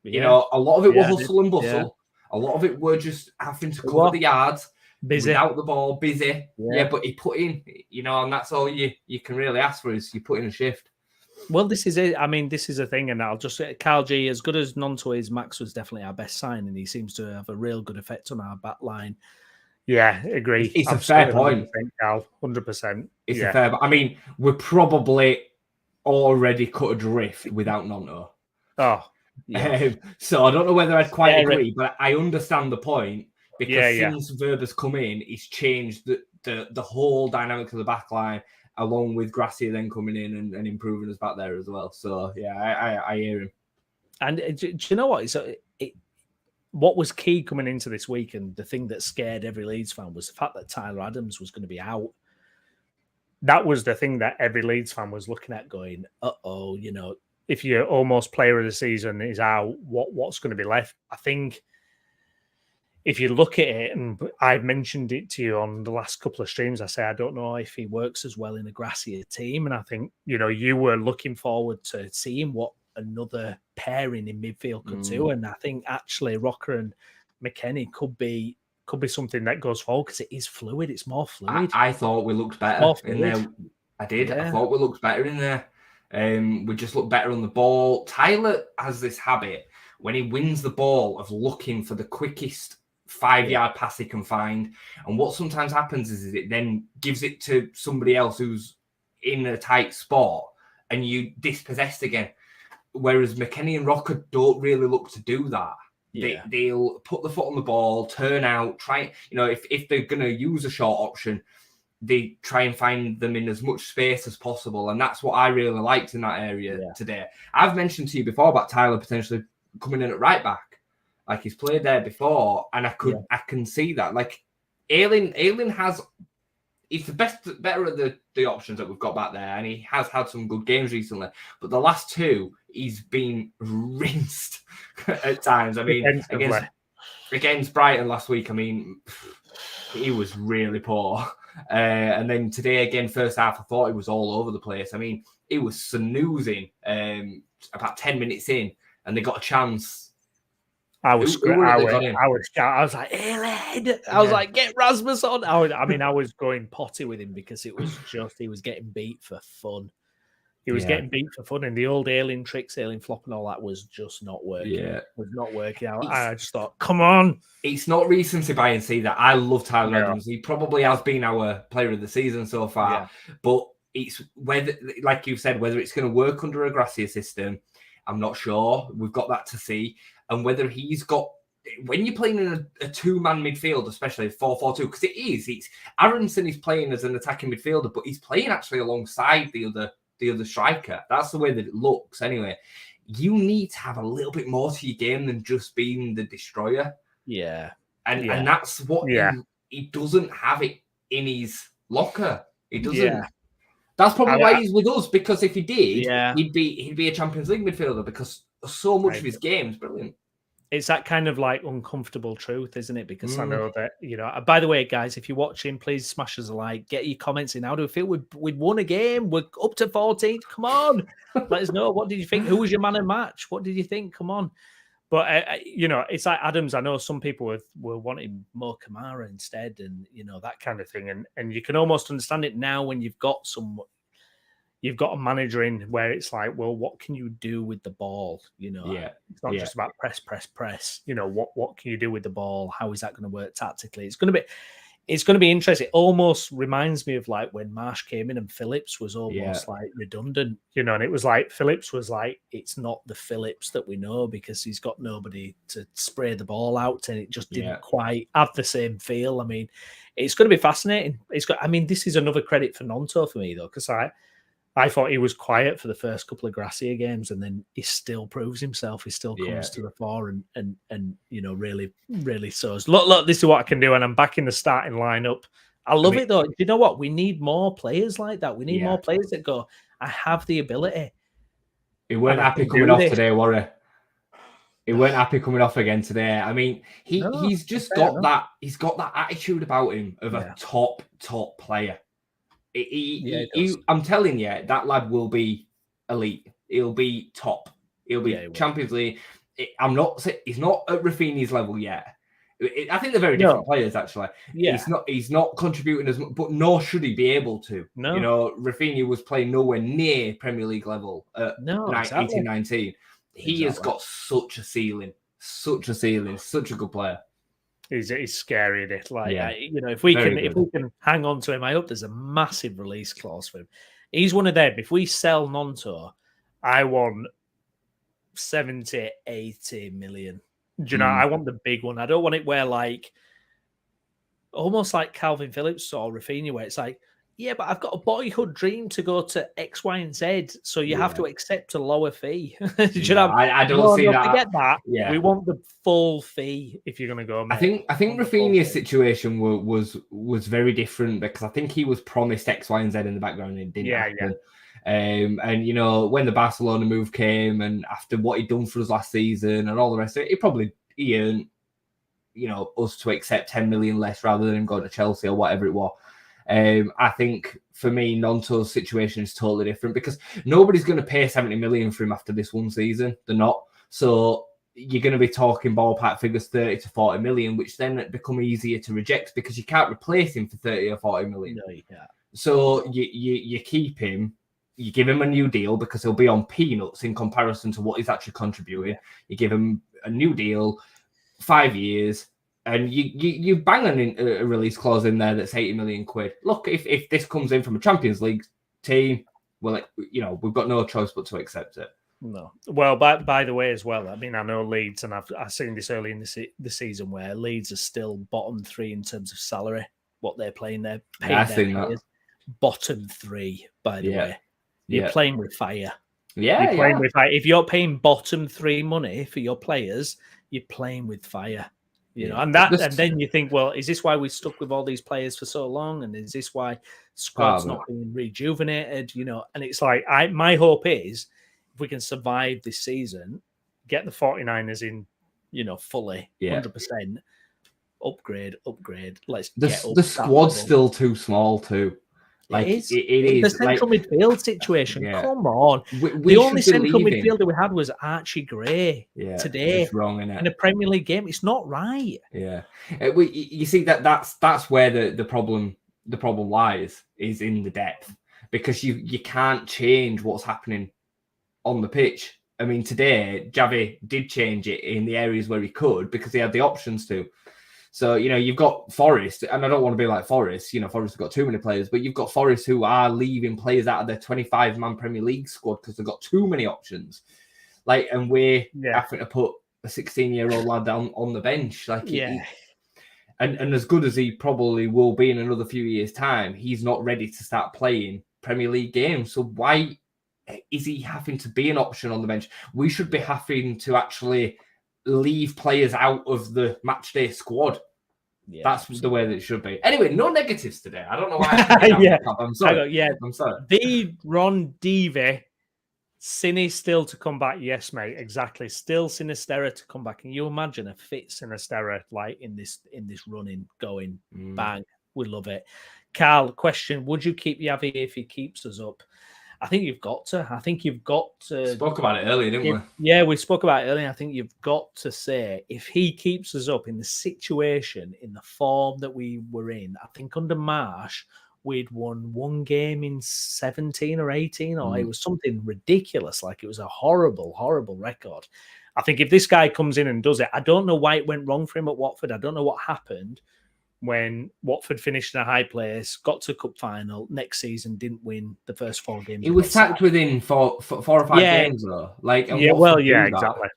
A lot of it were hustle and bustle. Yeah. A lot of it were just having to cover the yards, without the ball, busy. Yeah, but he put in, and that's all you can really ask for is you put in a shift. Well, this is it. I mean, this is a thing, and I'll just say, Carl G, as good as Nonto is, Max was definitely our best sign, and he seems to have a real good effect on our back line. Yeah, agree. It's a fair point, Carl. 100%. It's a fair. I mean, we're probably already cut adrift without Nonto. So I don't know whether I'd quite agree, but I understand the point, because since Verber's come in, he's changed the whole dynamic of the back line, along with Gracia then coming in and improving us back there as well. So I hear him. And do you know what? What was key coming into this week, and the thing that scared every Leeds fan, was the fact that Tyler Adams was going to be out. That was the thing that every Leeds fan was looking at, going, "Uh-oh, if your almost player of the season is out, what's going to be left?" I think if you look at it, and I've mentioned it to you on the last couple of streams, I say I don't know if he works as well in a Gracia team, and I think you were looking forward to seeing what another pairing in midfield could do, and I think actually Rocker and McKennie could be something that goes forward because it is fluid. It's more fluid. I thought we looked better in there. I did. Yeah. I thought we looked better in there. We just looked better on the ball. Tyler has this habit when he wins the ball of looking for the quickest 5-yard pass he can find. And what sometimes happens is it then gives it to somebody else who's in a tight spot and you dispossessed again. Whereas McKennie and Rocker don't really look to do that. Yeah. They'll put the foot on the ball, turn out, try, if they're going to use a short option, they try and find them in as much space as possible. And that's what I really liked in that area today. I've mentioned to you before about Tyler potentially coming in at right back. Like, he's played there before, and I can see that. Like, Ayling has, he's better at the options that we've got back there, and he has had some good games recently. But the last two, he's been rinsed at times. I mean, against Brighton last week, I mean, he was really poor. And then today, again, first half, I thought he was all over the place. I mean, he was snoozing about 10 minutes in, and they got a chance. I was like, Ayling! I was like, get Rasmus on. I was going potty with him because it was just, he was getting beat for fun. He was getting beat for fun, and the old Ayling tricks, Ayling flop and all that was just not working. Yeah. It was not working. I just thought, come on. It's not recency bias either. I love Tyler Adams. He probably has been our player of the season so far. Yeah. But it's whether, like you said, whether it's going to work under a Gracia system, I'm not sure. We've got that to see. And whether he's got, when you're playing in a two-man midfield, especially 4-4-2, because it's Aronson is playing as an attacking midfielder, but he's playing actually alongside the other striker. That's the way that it looks anyway. You need to have a little bit more to your game than just being the destroyer. Yeah. And that's what he doesn't have it in his locker. He doesn't. Yeah. That's probably why he's with us, because if he did, he'd be a Champions League midfielder, because so much of his game is brilliant. It's that kind of like uncomfortable truth, isn't it? Because I know that, by the way, guys, if you're watching, please smash us a like, get your comments in. How do we feel? We'd won a game. We're up to 14. Come on. Let us know. What did you think? Who was your man of match? What did you think? Come on. But, it's like Adams. I know some people were wanting Mo Kamara instead, and, that kind of thing. And you can almost understand it now when you've got a manager in where it's like, well, what can you do with the ball? It's not just about press. What can you do with the ball? How is that going to work tactically? It's going to be interesting. It almost reminds me of like when Marsh came in and Phillips was almost like redundant, and it was like Phillips was like, it's not the Phillips that we know because he's got nobody to spray the ball out, and it just didn't quite have the same feel. I mean, it's going to be fascinating. This is another credit for Nonto for me though, because I thought he was quiet for the first couple of Gracia games, and then he still proves himself. He still comes to the fore and really, really shows. Look, this is what I can do, and I'm back in the starting lineup. I love it though. You know what? We need more players like that. We need more players that go, I have the ability. He weren't happy coming off today, were he? He weren't happy coming off again today. I mean, he's just got that. He's got that attitude about him of a top player. I'm telling you, that lad will be elite. He'll be top. He'll be Champions League. He's not at Rafinha's level yet. I think they're very different players, actually. Yeah. He's not contributing as much, but nor should he be able to. No. Rafinha was playing nowhere near Premier League level at 18-19. He has got such a ceiling. Such a good player. He's scary in it. Like, if we can hang on to him, I hope there's a massive release clause for him. He's one of them. If we sell Nonto, I want 70, 80 million. Do you know? I want the big one. I don't want it where like almost like Calvin Phillips or Rafinha, where it's like Yeah, but I've got a boyhood dream to go to X, Y, and Z, so you have to accept a lower fee. I don't see that. Forget that. Yeah, we want the full fee if you're going to go. Mate. I think Rafinha's situation was very different because I think he was promised X, Y, and Z in the background and it didn't happen. And you know, when the Barcelona move came and after what he'd done for us last season and all the rest of it, he earned, you know, us to accept 10 million less rather than him going to Chelsea or whatever it was. I think for me, Nonto's situation is totally different because nobody's going to pay 70 million for him after this one season. They're not. So you're going to be talking ballpark figures 30 to 40 million, which then become easier to reject because you can't replace him for 30 or 40 million. No, you can't. So you keep him, you give him a new deal because he'll be on peanuts in comparison to what he's actually contributing. You give him a new deal, 5 years, and you bang a release clause in there that's 80 million quid. Look, if this comes in from a Champions League team, well, you know, we've got no choice but to accept it. No. Well, by the way, as well, I mean, I know Leeds, and I've seen this early in the season where Leeds are still bottom 3 in terms of salary, what they're paying their players. Bottom 3, by the way. You're playing with fire. You're playing with fire. If you're paying bottom 3 money for your players, you're playing with fire. You know, and then you think, well, is this why we stuck with all these players for so long? And is this why squad's not being rejuvenated? You know, and it's like my hope is if we can survive this season, get the 49ers in, you know, fully, 100%, upgrade. Let's get up. The squad's still too small too. Like it is the central midfield situation. Come on, the only central midfielder we had was Archie Gray today. It's wrong, isn't it? In a Premier League game. It's not right. Yeah, you see that's where the problem lies is in the depth because you can't change what's happening on the pitch. I mean, today Javi did change it in the areas where he could because he had the options to. So, you know, you've got Forest, and I don't want to be like Forest. You know, Forest have got too many players, but you've got Forest who are leaving players out of their 25-man Premier League squad because they've got too many options. Like, and we're having to put a 16-year-old lad down on the bench. Like, and as good as he probably will be in another few years' time, he's not ready to start playing Premier League games. So why is he having to be an option on the bench? We should be having to actually leave players out of the match day squad. That's the way that it should be. Anyway, no negatives today. I don't know why. I'm sorry. I'm sorry. The Ron Dive, Cine still to come back. Yes, mate. Exactly. Still Sinisterra to come back. Can you imagine a fit Sinisterra like in this running going bang? We love it. Carl, question: would you keep Javi if he keeps us up? I think you've got to. I think you've got to. Spoke about it earlier, didn't we? Yeah, we spoke about it earlier. I think you've got to say, if he keeps us up in the situation, in the form that we were in, I think under Marsh, we'd won 1 game in 17 or 18, or it was something ridiculous. Like it was a horrible, horrible record. I think if this guy comes in and does it, I don't know why it went wrong for him at Watford. I don't know what happened when Watford finished in a high place, got to cup final, next season didn't win the first 4 games. It was sacked within 4 or 5 games, though. Like, exactly.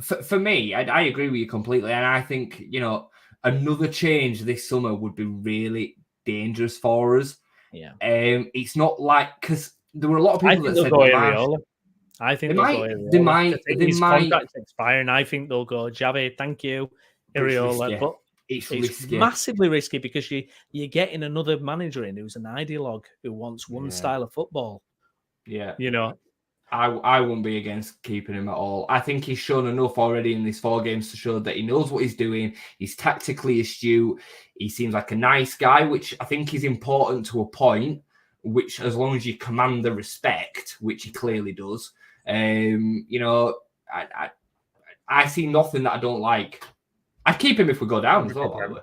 For me, I agree with you completely, and I think, you know, another change this summer would be really dangerous for us. Yeah. It's not like, because there were a lot of people that said I think they might. His contract's expiring. I think they'll go Javi. Thank you, Iriola. But it's risky. Massively risky because you're getting another manager in who's an ideologue who wants one style of football. Yeah, you know, I wouldn't be against keeping him at all. I think he's shown enough already in these 4 games to show that he knows what he's doing. He's tactically astute. He seems like a nice guy, which I think is important to a point. Which, as long as you command the respect, which he clearly does, you know, I see nothing that I don't like. I'd keep him if we go down as well, by the way.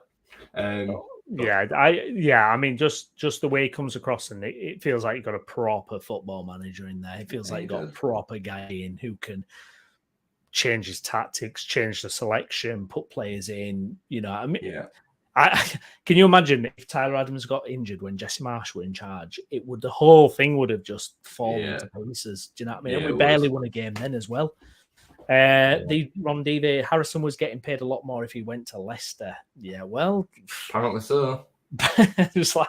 I mean, just the way he comes across, and it feels like you've got a proper football manager in there. It feels like you've got a proper guy in who can change his tactics, change the selection, put players in. You know, I mean, can you imagine if Tyler Adams got injured when Jesse Marsh were in charge? The whole thing would have just fallen to pieces. Do you know what I mean? And we barely won a game then as well. The Ron Dive, Harrison was getting paid a lot more if he went to Leicester. Yeah, well, apparently so. It's like,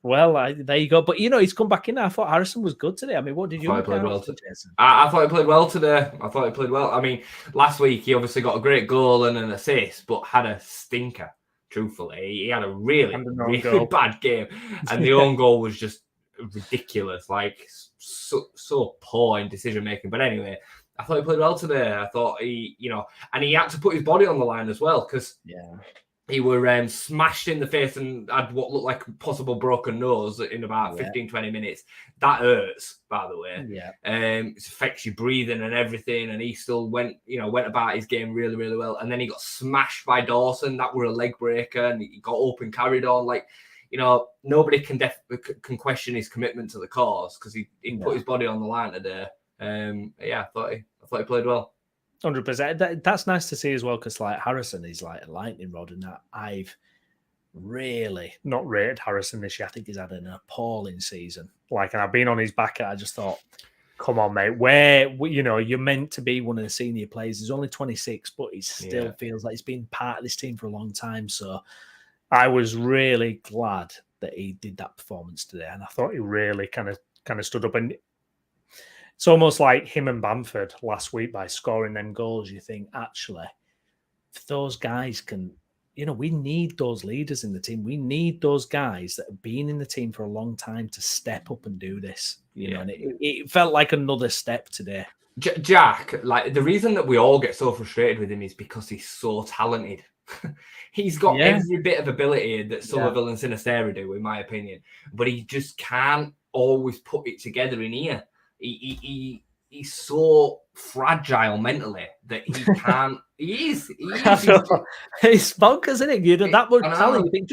Well, there you go. But, he's come back in. I thought Harrison was good today. I mean, what did you think? I thought he played well today. I thought he played well. I mean, last week he obviously got a great goal and an assist, but had a stinker, truthfully. He had a really bad game. And the own goal was just ridiculous. Like, so poor in decision-making. But anyway, I thought he played well today. I thought he, and he had to put his body on the line as well because he were smashed in the face and had what looked like a possible broken nose in about 15, 20 minutes. That hurts, by the way. Yeah. It affects your breathing and everything. And he still went about his game really, really well. And then he got smashed by Dawson. That were a leg breaker. And he got up and carried on. Like, nobody can question his commitment to the cause because he put his body on the line today. I thought he played well. 100%. That's nice to see as well because like Harrison is like a lightning rod, and that I've really not rated Harrison this year. I think he's had an appalling season. Like, and I've been on his back. And I just thought, come on, mate. Where you're meant to be one of the senior players. He's only 26, but he still feels like he's been part of this team for a long time. So I was really glad that he did that performance today, and I thought he really kind of stood up. And it's almost like him and Bamford last week by scoring them goals. You think, actually, if those guys can, we need those leaders in the team. We need those guys that have been in the team for a long time to step up and do this. And it felt like another step today. Jack, like the reason that we all get so frustrated with him is because he's so talented. He's got every bit of ability that Somerville and Sinisterra do, in my opinion, but he just can't always put it together in here. He's so fragile mentally that he can't. He is. It's bonkers, isn't it? That much talent. You think,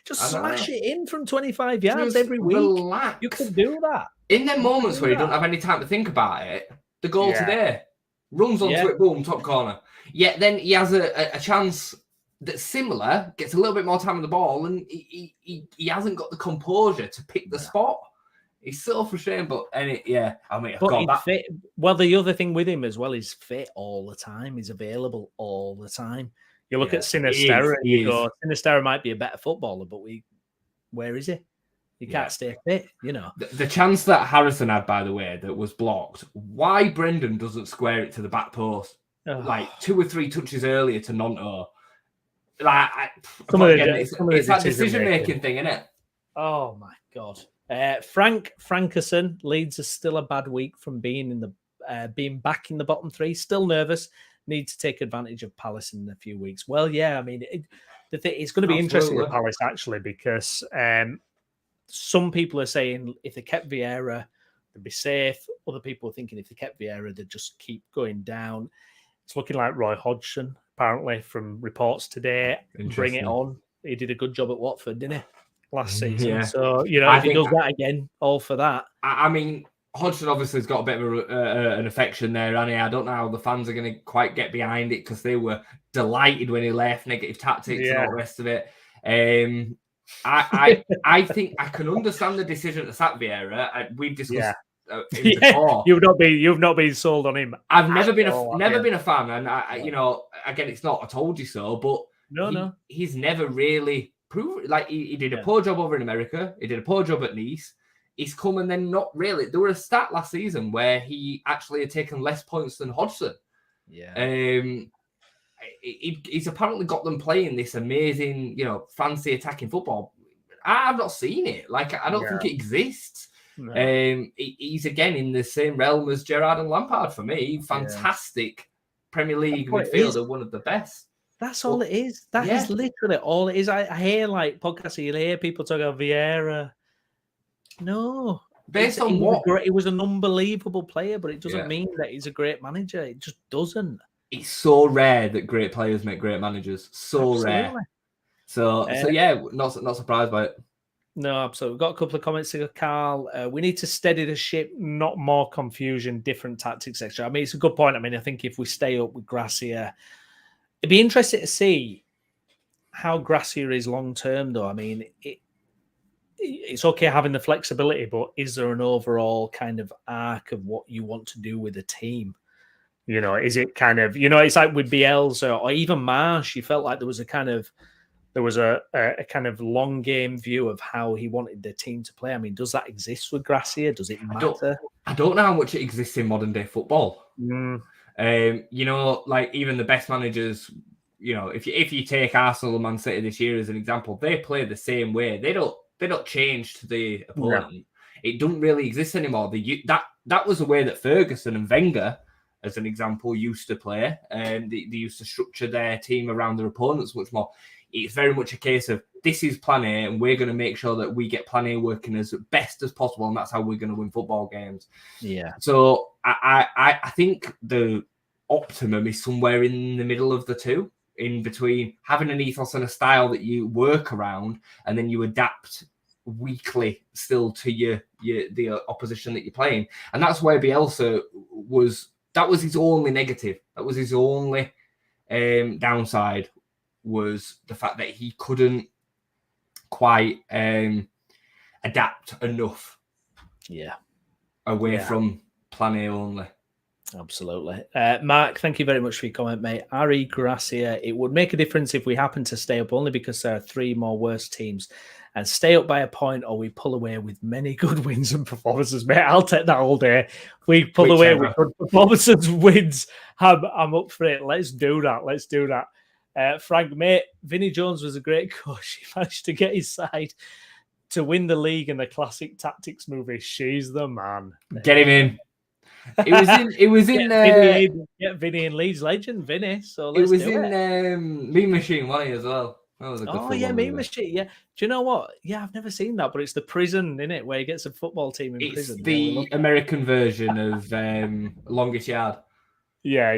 just smash it in from 25 yards every week. Relax. You can do that. In them moments where you don't have any time to think about it, the goal today runs onto it, boom, top corner. Yet then he has a chance that's similar, gets a little bit more time on the ball, and he hasn't got the composure to pick the spot. He's so frustrating, but fit. Well, the other thing with him as well is fit all the time. He's available all the time. You look at Sinisterra and you go, Sinisterra might be a better footballer, but where is he? He can't stay fit, The chance that Harrison had, by the way, that was blocked, why Brendan doesn't square it to the back post? Like 2 or 3 touches earlier to Nonto. Like, it's that decision-making thing, isn't it? Oh, my God. Frank Frankerson, Leeds is still a bad week from being back in the bottom 3. Still nervous. Need to take advantage of Palace in a few weeks. Well, yeah, I mean, it's going to be interesting with Palace actually because some people are saying if they kept Vieira, they'd be safe. Other people are thinking if they kept Vieira, they'd just keep going down. It's looking like Roy Hodgson, apparently, from reports today. Bring it on. He did a good job at Watford, didn't he? Last season. Yeah. So, if he does that again, all for that. I mean, Hodgson obviously has got a bit of an affection there, and I don't know how the fans are going to quite get behind it because they were delighted when he left, negative tactics and all the rest of it. I think I can understand the decision to sack Vieira. We've discussed him before. You've not been sold on him. I've never been a fan, and again, it's not I told you so, but he's never really proved. Like he did a poor job over in America. He did a poor job at Nice. He's come and then not really. There were a stat last season where he actually had taken less points than Hodgson. Yeah. He's apparently got them playing this amazing, fancy attacking football. I've not seen it. Like, I don't think it exists. No. He's again in the same realm as Gerrard and Lampard for me. Fantastic Premier League midfielder, one of the best. That's all it is. That is literally all it is. I hear like podcasts, you'll hear people talk about Vieira. No. Based on what? He was an unbelievable player, but it doesn't mean that he's a great manager. It just doesn't. It's so rare that great players make great managers. So rare. So not surprised by it. No, absolutely. We've got a couple of comments here, Carl. We need to steady the ship, not more confusion, different tactics, etc. I mean, it's a good point. I mean, I think if we stay up with Gracia, it'd be interesting to see how Gracia is long term, though. I mean, it's okay having the flexibility, but is there an overall kind of arc of what you want to do with a team? Is it kind of, it's like with Bielsa or even Marsh, you felt like there was a kind of there was a kind of long game view of how he wanted the team to play. I mean, does that exist with Gracia? Does it matter? I don't know how much it exists in modern day football. Mm. You know, like even the best managers, you know, if you take Arsenal and Man City this year as an example, they play the same way. They don't change to the opponent. No. It doesn't really exist anymore. That was the way that Ferguson and Wenger, as an example, used to play. They used to structure their team around their opponents much more. It's very much a case of this is plan A, and we're going to make sure that we get plan A working as best as possible, and that's how we're going to win football games. Yeah. So I think the optimum is somewhere in the middle of the two, in between having an ethos and a style that you work around, and then you adapt weekly still to the opposition that you're playing. And that's where Bielsa was. That was his only negative. That was his only downside, was the fact that he couldn't quite adapt enough. Yeah. Away from plan A only. Absolutely. Mark, thank you very much for your comment, mate. Javi Gracia, it would make a difference if we happen to stay up only because there are 3 more worse teams and stay up by a point, or we pull away with many good wins and performances, mate. I'll take that all day. If we pull away with good performances, wins, I'm up for it. Let's do that. Frank, mate, Vinnie Jones was a great coach. He managed to get his side to win the league in the classic tactics movie. She's the man. Get him in. It was in Vinny and Leeds legend, Vinny. So it was in Mean Machine, wasn't it, as well? That was a good Mean Machine. Yeah. Do you know what? Yeah, I've never seen that, but it's the prison, isn't it, where he gets a football team in prison. It's the American version of Longest Yard. Yeah.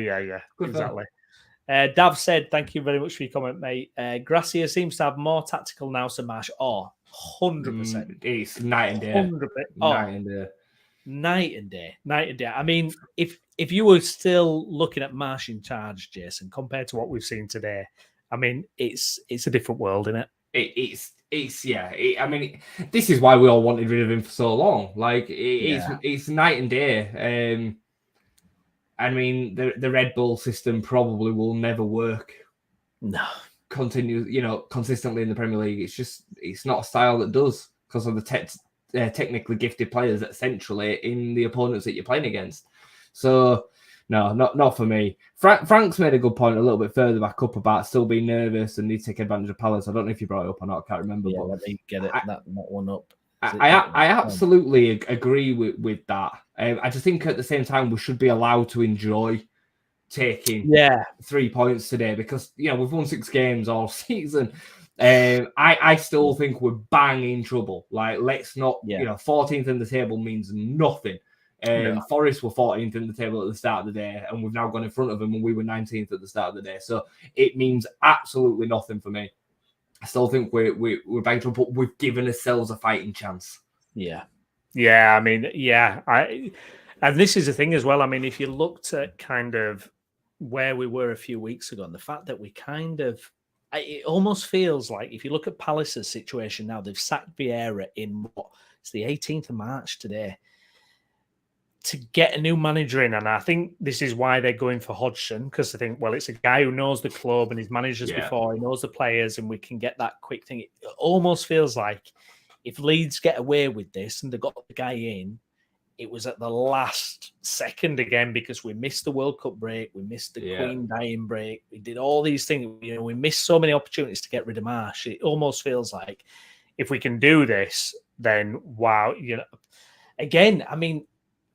Good exactly. Dav said, thank you very much for your comment, mate. Gracia seems to have more tactical nous than Marsh. 100%. It's night and day. 100%. Night and day. I mean, if you were still looking at Marsh in charge, Jason, compared to what we've seen today, I mean, it's a different world, isn't it? I mean, this is why we all wanted rid of him for so long. Like, it's night and day. I mean, the Red Bull system probably will never work. No. Consistently in the Premier League. It's not a style that does, because of the technically gifted players essentially in the opponents that you're playing against. So no, not for me. Frank's made a good point a little bit further back up about still being nervous and need to take advantage of Palace. I don't know if you brought it up or not. I can't remember. Yeah, let me get it. That one up. I absolutely agree with that. I just think at the same time we should be allowed to enjoy taking 3 points today, because we've won 6 games all season. I still think we're bang in trouble. Like, let's not, 14th in the table means nothing. Forest were 14th in the table at the start of the day, and we've now gone in front of them, and we were 19th at the start of the day. So it means absolutely nothing for me. I still think we're bang in trouble, but we've given ourselves a fighting chance. Yeah. I mean, and this is the thing as well. I mean, if you looked at kind of where we were a few weeks ago, and the fact that we kind of, it almost feels like, if you look at Palace's situation now, they've sacked Vieira in it's the 18th of March today, to get a new manager in. And I think this is why they're going for Hodgson, because I think, well, it's a guy who knows the club and he's managed us before, he knows the players, and we can get that quick thing. It almost feels like if Leeds get away with this and they got the guy in, it was at the last second again, because we missed the World Cup break, we missed the Queen dying break, we did all these things. We missed so many opportunities to get rid of Marsh. It almost feels like if we can do this, then wow. Again, I mean,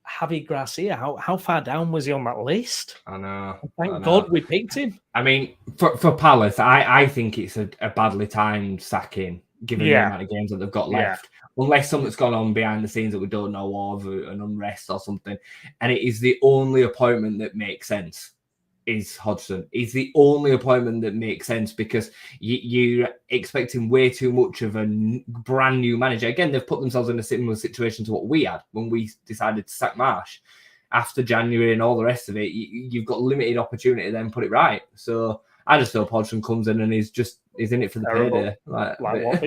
Javi Gracia, how far down was he on that list? I know. Thank God we picked him. I mean, for Palace, I think it's a badly timed sacking, given the amount of games that they've got left. Unless something's gone on behind the scenes that we don't know of, an unrest or something. And it is the only appointment that makes sense, is Hodgson. He's the only appointment that makes sense, because you're expecting way too much of a brand new manager. Again, they've put themselves in a similar situation to what we had when we decided to sack Marsh. After January and all the rest of it, you've got limited opportunity to then put it right. So I just hope Hodgson comes in and he's in it for the payday. Like what?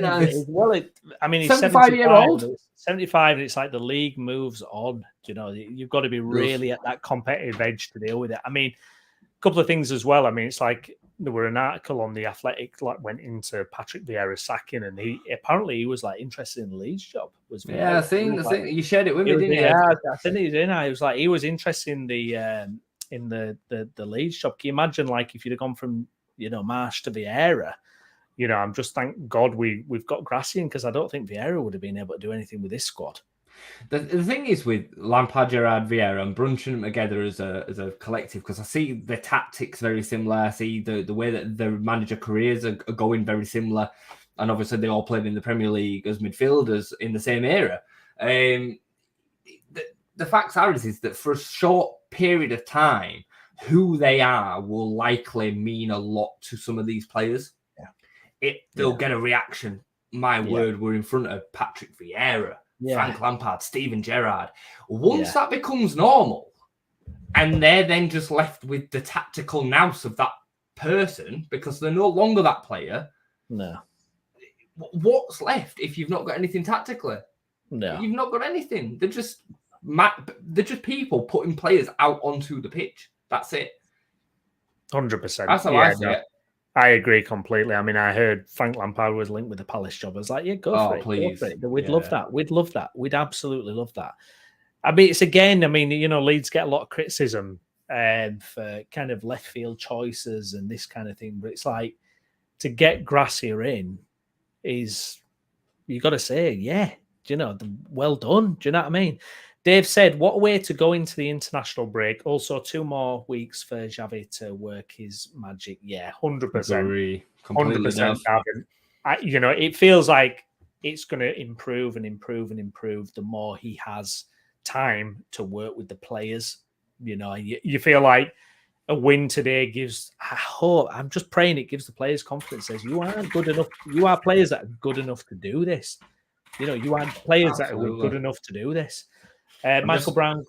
Nice. Well, I mean, he's 75-year-old. 75, and it's like the league moves on. You've got to be really at that competitive edge to deal with it. I mean, a couple of things as well. I mean, it's like there were an article on the Athletic like went into Patrick Vieira's sacking, and he was like interested in the Leeds job. I think you shared it with me, didn't you? Yeah, I think he did. I was like, he was interested in the Leeds job. Can you imagine, like, if you'd have gone from Marsh to Vieira? I'm just thank God we've got Gracia, because I don't think Vieira would have been able to do anything with this squad. The thing is with Lampard, Gerrard, Vieira, I'm brunching them together as a collective, because I see the tactics very similar. I see the way that their manager careers are going very similar, and obviously they all played in the Premier League as midfielders in the same era. The facts are is that for a short period of time, who they are will likely mean a lot to some of these players. They'll get a reaction. My word, we're in front of Patrick Vieira, Frank Lampard, Steven Gerrard. Once that becomes normal, and they're then just left with the tactical nous of that person, because they're no longer that player. No. What's left if you've not got anything tactically? No. You've not got anything. They're just people putting players out onto the pitch. That's it. 100%. That's how I see it. I agree completely. I mean, I heard Frank Lampard was linked with the Palace job. I was like, go for it. Please. Go for it. We'd love that. We'd love that. We'd absolutely love that. I mean, it's again, Leeds get a lot of criticism for kind of left field choices and this kind of thing. But it's like, to get Gracia in is, you got to say, well done. Do you know what I mean? Dave said, what a way to go into the international break. Also, 2 more weeks for Javi to work his magic. Yeah, 100%. 100%, Gavin. It feels like it's going to improve and improve and improve the more he has time to work with the players. You feel like a win today gives, I'm just praying it gives the players confidence. Says, you are good enough. You are players that are good enough to do this. You are players that are good enough to do this. Michael Brown.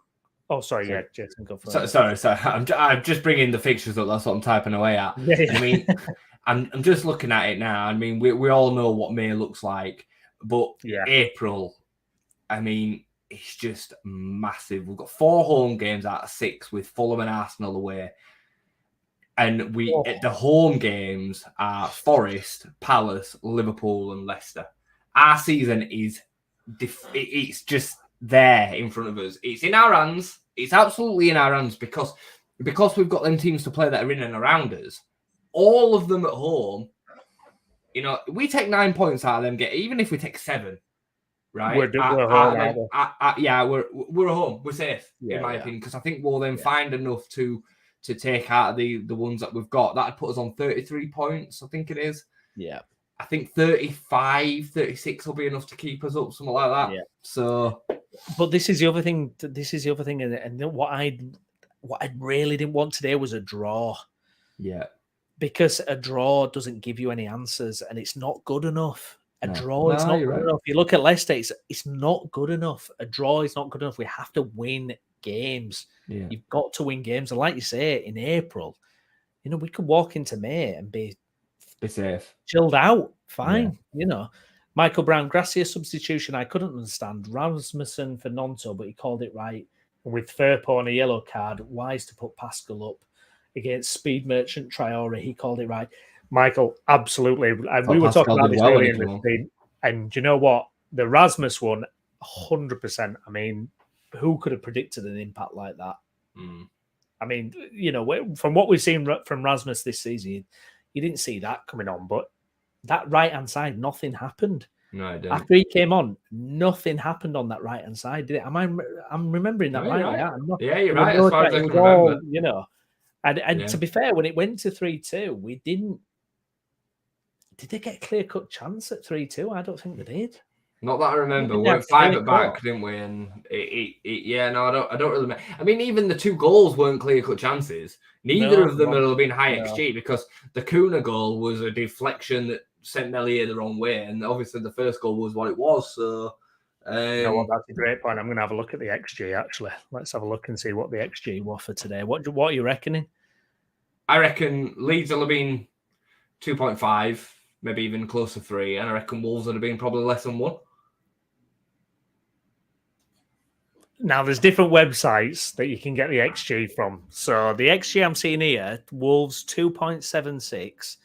Oh, sorry. Yeah, Jason, go for it. Sorry. I'm just bringing the fixtures up. That's what I'm typing away at. Yeah. I mean, I'm just looking at it now. I mean, we all know what May looks like, but April, I mean, it's just massive. We've got 4 home games out of 6 with Fulham and Arsenal away. And the home games are Forest, Palace, Liverpool, and Leicester. Our season is it's just there in front of us. It's in our hands. It's absolutely in our hands because we've got them teams to play that are in and around us. All of them at home. We take 9 points out of them. Even if we take 7, right? We're home. We're home. We're safe, in my opinion, because I think we'll then find enough to take out the ones that we've got. That'd put us on 33 points, I think it is. Yeah. I think 35, 36 will be enough to keep us up, something like that. Yeah. So, but this is the other thing. And what I really didn't want today was a draw. Yeah. Because a draw doesn't give you any answers, and it's not good enough. A draw is not good enough. You look at Leicester, it's not good enough. A draw is not good enough. We have to win games. Yeah. You've got to win games. And like you say, in April, we could walk into May and be safe, chilled out, fine. Yeah. Michael Brown, Gracia substitution, I couldn't understand. Rasmussen for Nonto, but he called it right. With Firpo on a yellow card, wise to put Pascal up against Speed Merchant Traore. He called it right. Michael, absolutely. And we were talking about this earlier in the stream. And you know what? The Rasmus one, 100%. I mean, who could have predicted an impact like that? Mm. I mean, from what we've seen from Rasmus this season, you didn't see that coming on. But that right-hand side, nothing happened. No, I didn't. After he came on, nothing happened on that right-hand side, did it? I'm remembering that right. Yeah, you're right. As far as I can remember. And to be fair, when it went to 3-2, we didn't. Did they get a clear-cut chance at 3-2? I don't think they did. Not that I remember. We went 5 at back, didn't we? And I don't really. I mean, even the 2 goals weren't clear-cut chances. Neither of them will have been high XG because the Kuna goal was a deflection that sent Meslier the wrong way, and obviously the first goal was what it was. So, that's a great point. I'm going to have a look at the XG. Actually, let's have a look and see what the XG was for today. What are you reckoning? I reckon Leeds will have been 2.5, maybe even close to 3, and I reckon Wolves would have been probably less than 1. Now, there's different websites that you can get the XG from. So the XG I'm seeing here, Wolves 2.76,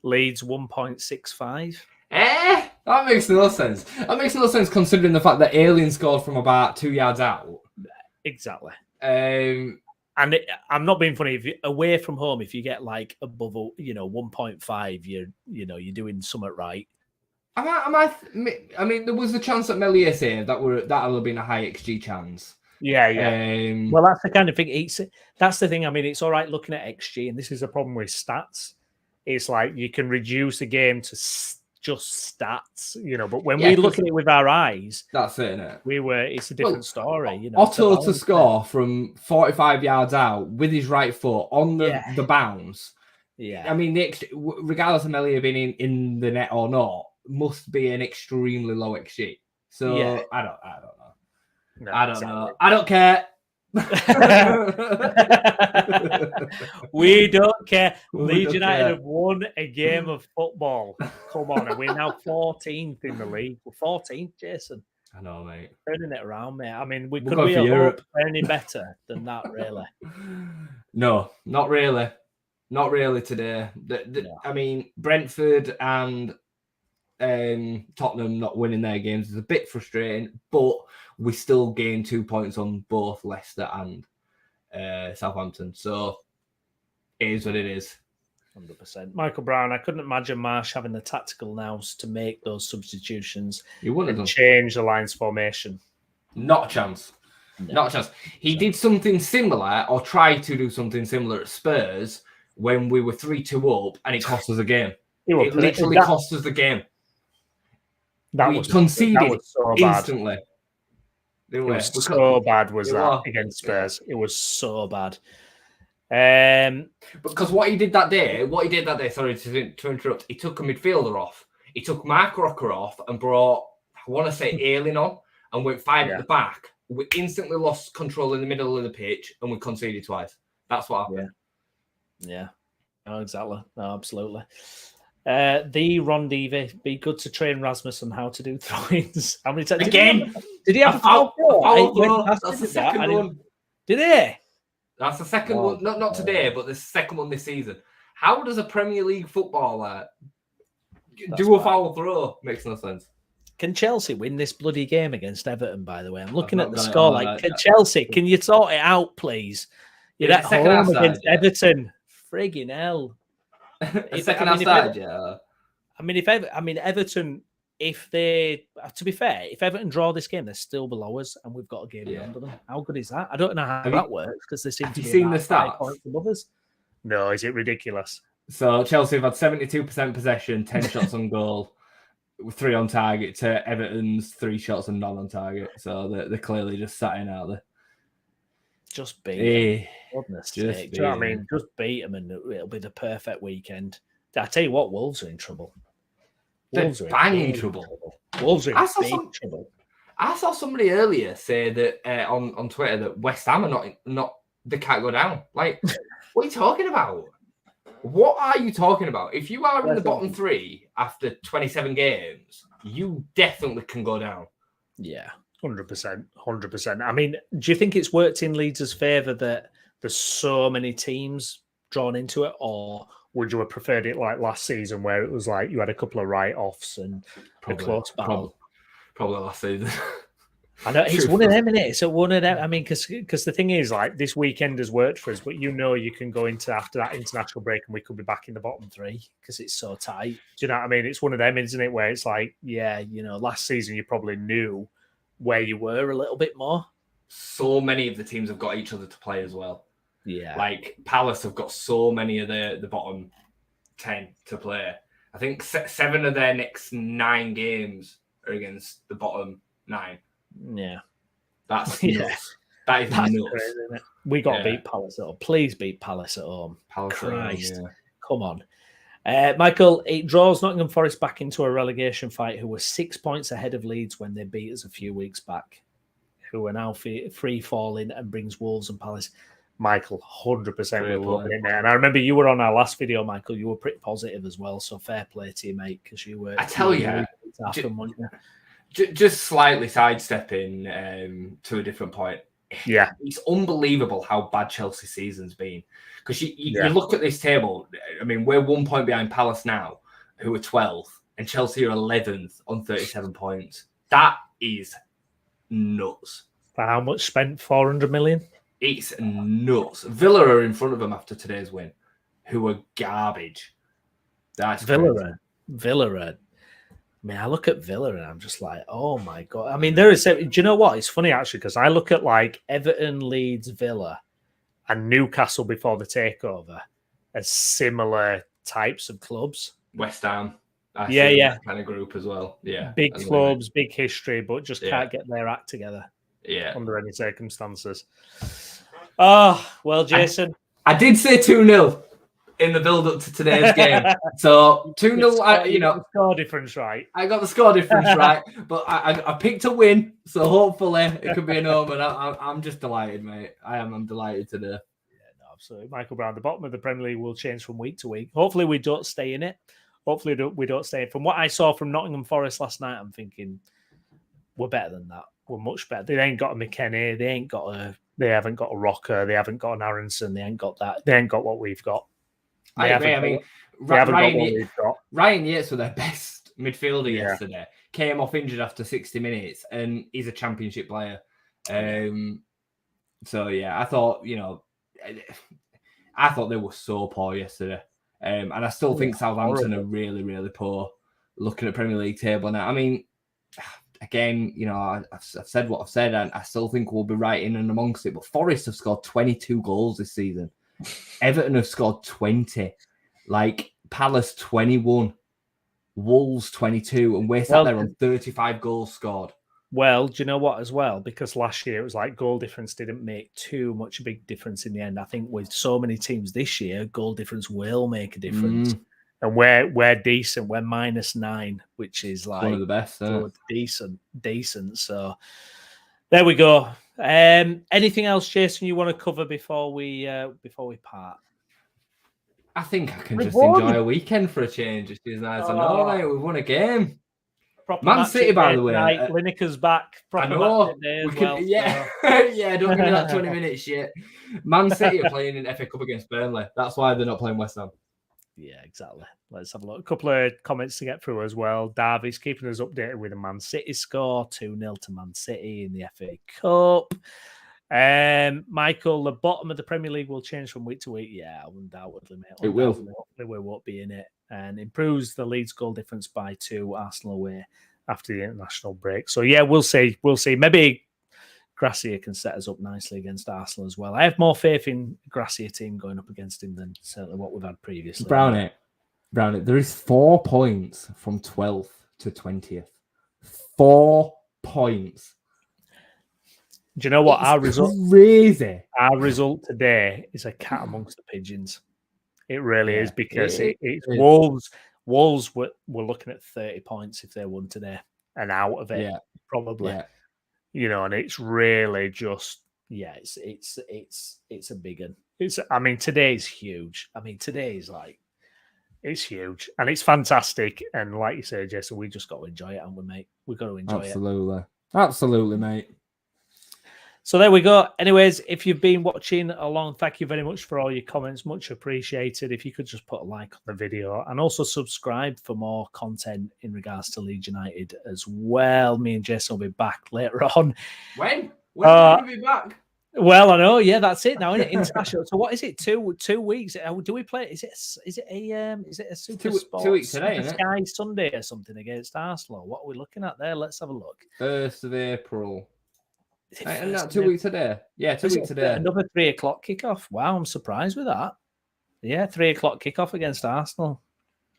Leeds 1.65. That makes no sense. That makes no sense considering the fact that Alien scored from about 2 yards out. Exactly. And I'm not being funny. If you away from home, if you get like above 1.5, you're doing something right. I mean, there was the chance that Melier saved that would have been a high XG chance. Yeah. Well, that's the kind of thing. That's the thing. I mean, it's all right looking at XG, and this is a problem with stats. It's like you can reduce a game to just stats, but when we look at it with our eyes, that's it, isn't it? It's a different story. Otto to score from 45 yards out with his right foot on the bounce. Yeah. I mean, regardless of Melier being in the net or not, must be an extremely low XG. So yeah. I don't know. No, I don't know. I don't care. We don't care. Leeds United have won a game of football. Come on, and we're now 14th in the league. We're 14th, Jason. I know, mate. Turning it around, mate. I mean, could we hope any better than that, really? No, not really. Not really today. No. I mean, Brentford and Tottenham not winning their games is a bit frustrating, but we still gain 2 points on both Leicester and Southampton. So it is what it is. 100%. Michael Brown, I couldn't imagine Marsh having the tactical nous to make those substitutions. He wouldn't have change the Lions formation. Not a chance. No. Not a chance. He did something similar, or tried to do something similar at Spurs when we were 3-2 up, and it cost us a game. It literally cost us the game. We conceded so instantly. It was so bad, against Spurs? It was so bad. Because what he did that day, sorry to interrupt, he took a midfielder off. He took Mark Rocker off and brought, I want to say, Ayling on, and went 5 at the back. We instantly lost control in the middle of the pitch, and we conceded twice. That's what happened. Yeah. Oh, exactly. No, absolutely. The Ron Devey, be good to train Rasmus on how to do throw-ins. How many times? Again? Did he have a foul throw? That's the second one. Did he? That's the second one. Not today, but the second one this season. How does a Premier League footballer do a foul throw? Makes no sense. Can Chelsea win this bloody game against Everton, by the way? I'm looking at the score. Chelsea, can you sort it out, please? You're at home against Everton. Friggin' hell. Everton, if they, to be fair, if Everton draw this game, they're still below us, and we've got a game under them. How good is that? I don't know how that works because they seem to be seen the stats above us. No, is it ridiculous? So Chelsea have had 72% possession, 10 shots on goal, 3 on target to Everton's 3 shots and none on target. So they're clearly just sat in out there. Just beat them. Goodness sake. Do you know what I mean? Just beat them and it'll be the perfect weekend. I tell you what, Wolves are in trouble. Wolves are in trouble. Wolves are in big trouble. I saw somebody earlier say that on Twitter that West Ham are not they can't go down. Like, what are you talking about? What are you talking about? If you are in the bottom 3 after 27 games, you definitely can go down. Yeah. 100%. I mean, do you think it's worked in Leeds' favour that there's so many teams drawn into it, or would you have preferred it like last season where it was like you had a couple of write-offs and a close battle? Probably last season. I know it's one of them, isn't it? It's one of them. I mean, because the thing is, like, this weekend has worked for us, but you can go into after that international break and we could be back in the bottom 3 because it's so tight. Do you know what I mean? It's one of them, isn't it? Where it's like, last season you probably knew where you were a little bit more. So many of the teams have got each other to play as well. Yeah. Like Palace have got so many of the bottom 10 to play. I think 7 of their next 9 games are against the bottom 9. Yeah. That's nuts. That is nuts. Crazy, isn't it? We got to beat Palace at home. Please beat Palace at home. Christ. Come on. Michael, it draws Nottingham Forest back into a relegation fight, who were 6 points ahead of Leeds when they beat us a few weeks back, who are now free falling, and brings Wolves and Palace. Michael, 100% will open it there. And I remember you were on our last video, Michael. You were pretty positive as well. So fair play to you, mate, because you were. I tell you, Just slightly sidestepping to a different point. Yeah. It's unbelievable how bad Chelsea's season's been. Because you look at this table, I mean, we're 1 point behind Palace now, who are 12th, and Chelsea are 11th on 37 points. That is nuts. For how much spent? 400 million? It's nuts. Villa are in front of them after today's win, who are garbage. That's Villa. I mean, I look at Villa and I'm just like, oh my God. I mean, there is, do you know what? It's funny actually, because I look at like Everton, Leeds, Villa, and Newcastle before the takeover as similar types of clubs. West Ham. That kind of group as well. Yeah. Big clubs, big history, but just can't get their act together. Yeah. Under any circumstances. Oh, well, Jason. I did say 2-0 in the build-up to today's game. So 2-0, you know. Score difference right. I got the score difference right, but I picked a win, so hopefully it could be an home, and I'm just delighted, mate. I'm delighted today. Yeah, no, absolutely. Michael Brown, the bottom of the Premier League will change from week to week. Hopefully we don't stay in it. Hopefully we don't stay in. From what I saw from Nottingham Forest last night, I'm thinking we're better than that. We're much better. They ain't got a McKennie. They haven't got a Rocker. They haven't got an Aronson. They ain't got that. They ain't got what we've got. I agree. I mean, Ryan Yates was their best midfielder yesterday. Came off injured after 60 minutes, and he's a championship player. So yeah, I thought they were so poor yesterday, and I still think Southampton are really, really poor. Looking at Premier League table now, I mean, again, I've said what I've said, and I still think we'll be right in and amongst it. But Forest have scored 22 goals this season. Everton have scored 20. Like Palace 21. Wolves 22. And we're sat there on 35 goals scored. Well, do you know what as well? Because last year it was like goal difference didn't make too much a big difference in the end. I think with so many teams this year, goal difference will make a difference. And we're decent. We're -9, which is like one of the best. Good, decent. So there we go. Anything else, Jason, you want to cover before we part? I think I can just enjoy a weekend for a change. It's nice. I know, mate. We've won a game. Man City, by the way. Lineker's back. I know. Yeah, don't give me that 20 minutes shit. Man City are playing in FA Cup against Burnley. That's why they're not playing West Ham. Yeah, exactly. Let's have a look. A couple of comments to get through as well. Darby's keeping us updated with a Man City score, 2-0 to Man City in the FA Cup. Michael, the bottom of the Premier League will change from week to week. Yeah, undoubtedly, mate. It will. We won't be in it. And improves the Leeds goal difference by 2, Arsenal away after the international break. So, yeah, we'll see. Maybe Gracia can set us up nicely against Arsenal as well. I have more faith in Gracia team going up against him than certainly what we've had previously. Brownie, there is 4 points from 12th to 20th. 4 points. Do you know what? Our result today is a cat amongst the pigeons. It really is, because it's Wolves. Wolves were looking at 30 points if they won today and out of it, probably. Yeah. And it's really just, it's a big one. Today's huge. Today's it's huge and it's fantastic. And like you say, Jason, we just got to enjoy it, haven't we, mate? We've got to enjoy it. Absolutely, mate. So there we go. Anyways, if you've been watching along, thank you very much for all your comments. Much appreciated. If you could just put a like on the video and also subscribe for more content in regards to Leeds United as well. Me and Jason will be back later on. When are we be back? Well, I know. Yeah, that's it now, isn't it? International. So what is it? 2 weeks? Do we play? Is it a Super Sports 2 weeks today? Sky Sunday or something against Arsenal? What are we looking at there? Let's have a look. 1st of April. And that 2 weeks today. Yeah, 2 weeks today. Another 3 o'clock kickoff. Wow, I'm surprised with that. Yeah, 3 o'clock kickoff against Arsenal.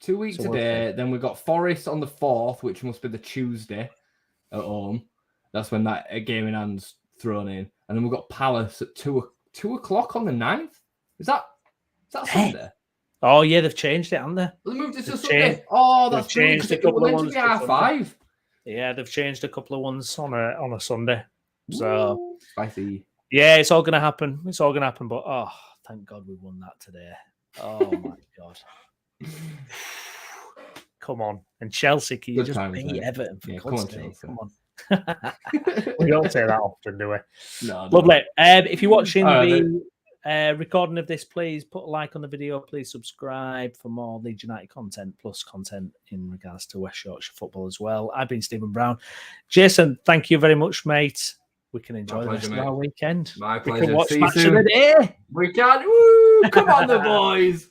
2 weeks today. Then we've got Forest on the 4th, which must be the Tuesday at home. That's when that game in hand's thrown in. And then we've got Palace at 2 o'clock on the 9th. Is that Sunday? Oh, yeah, they've changed it, haven't they? They moved it to Sunday. Oh, that's changed a couple of ones. 5. Yeah, they've changed a couple of ones on a Sunday. So spicy. Yeah, it's all gonna happen. But thank God we won that today. Oh my God. come on. And Chelsea, can you just beat Everton for God's sake? Come on. We don't say that often, do we? No. Lovely. If you're watching the recording of this, please put a like on the video. Please subscribe for more Leeds United content, plus content in regards to West Yorkshire football as well. I've been Stephen Brown. Jason, thank you very much, mate. We can enjoy the rest of our weekend. My pleasure. We can watch See Match you soon. of the Day. We can. Woo! Come on, the boys.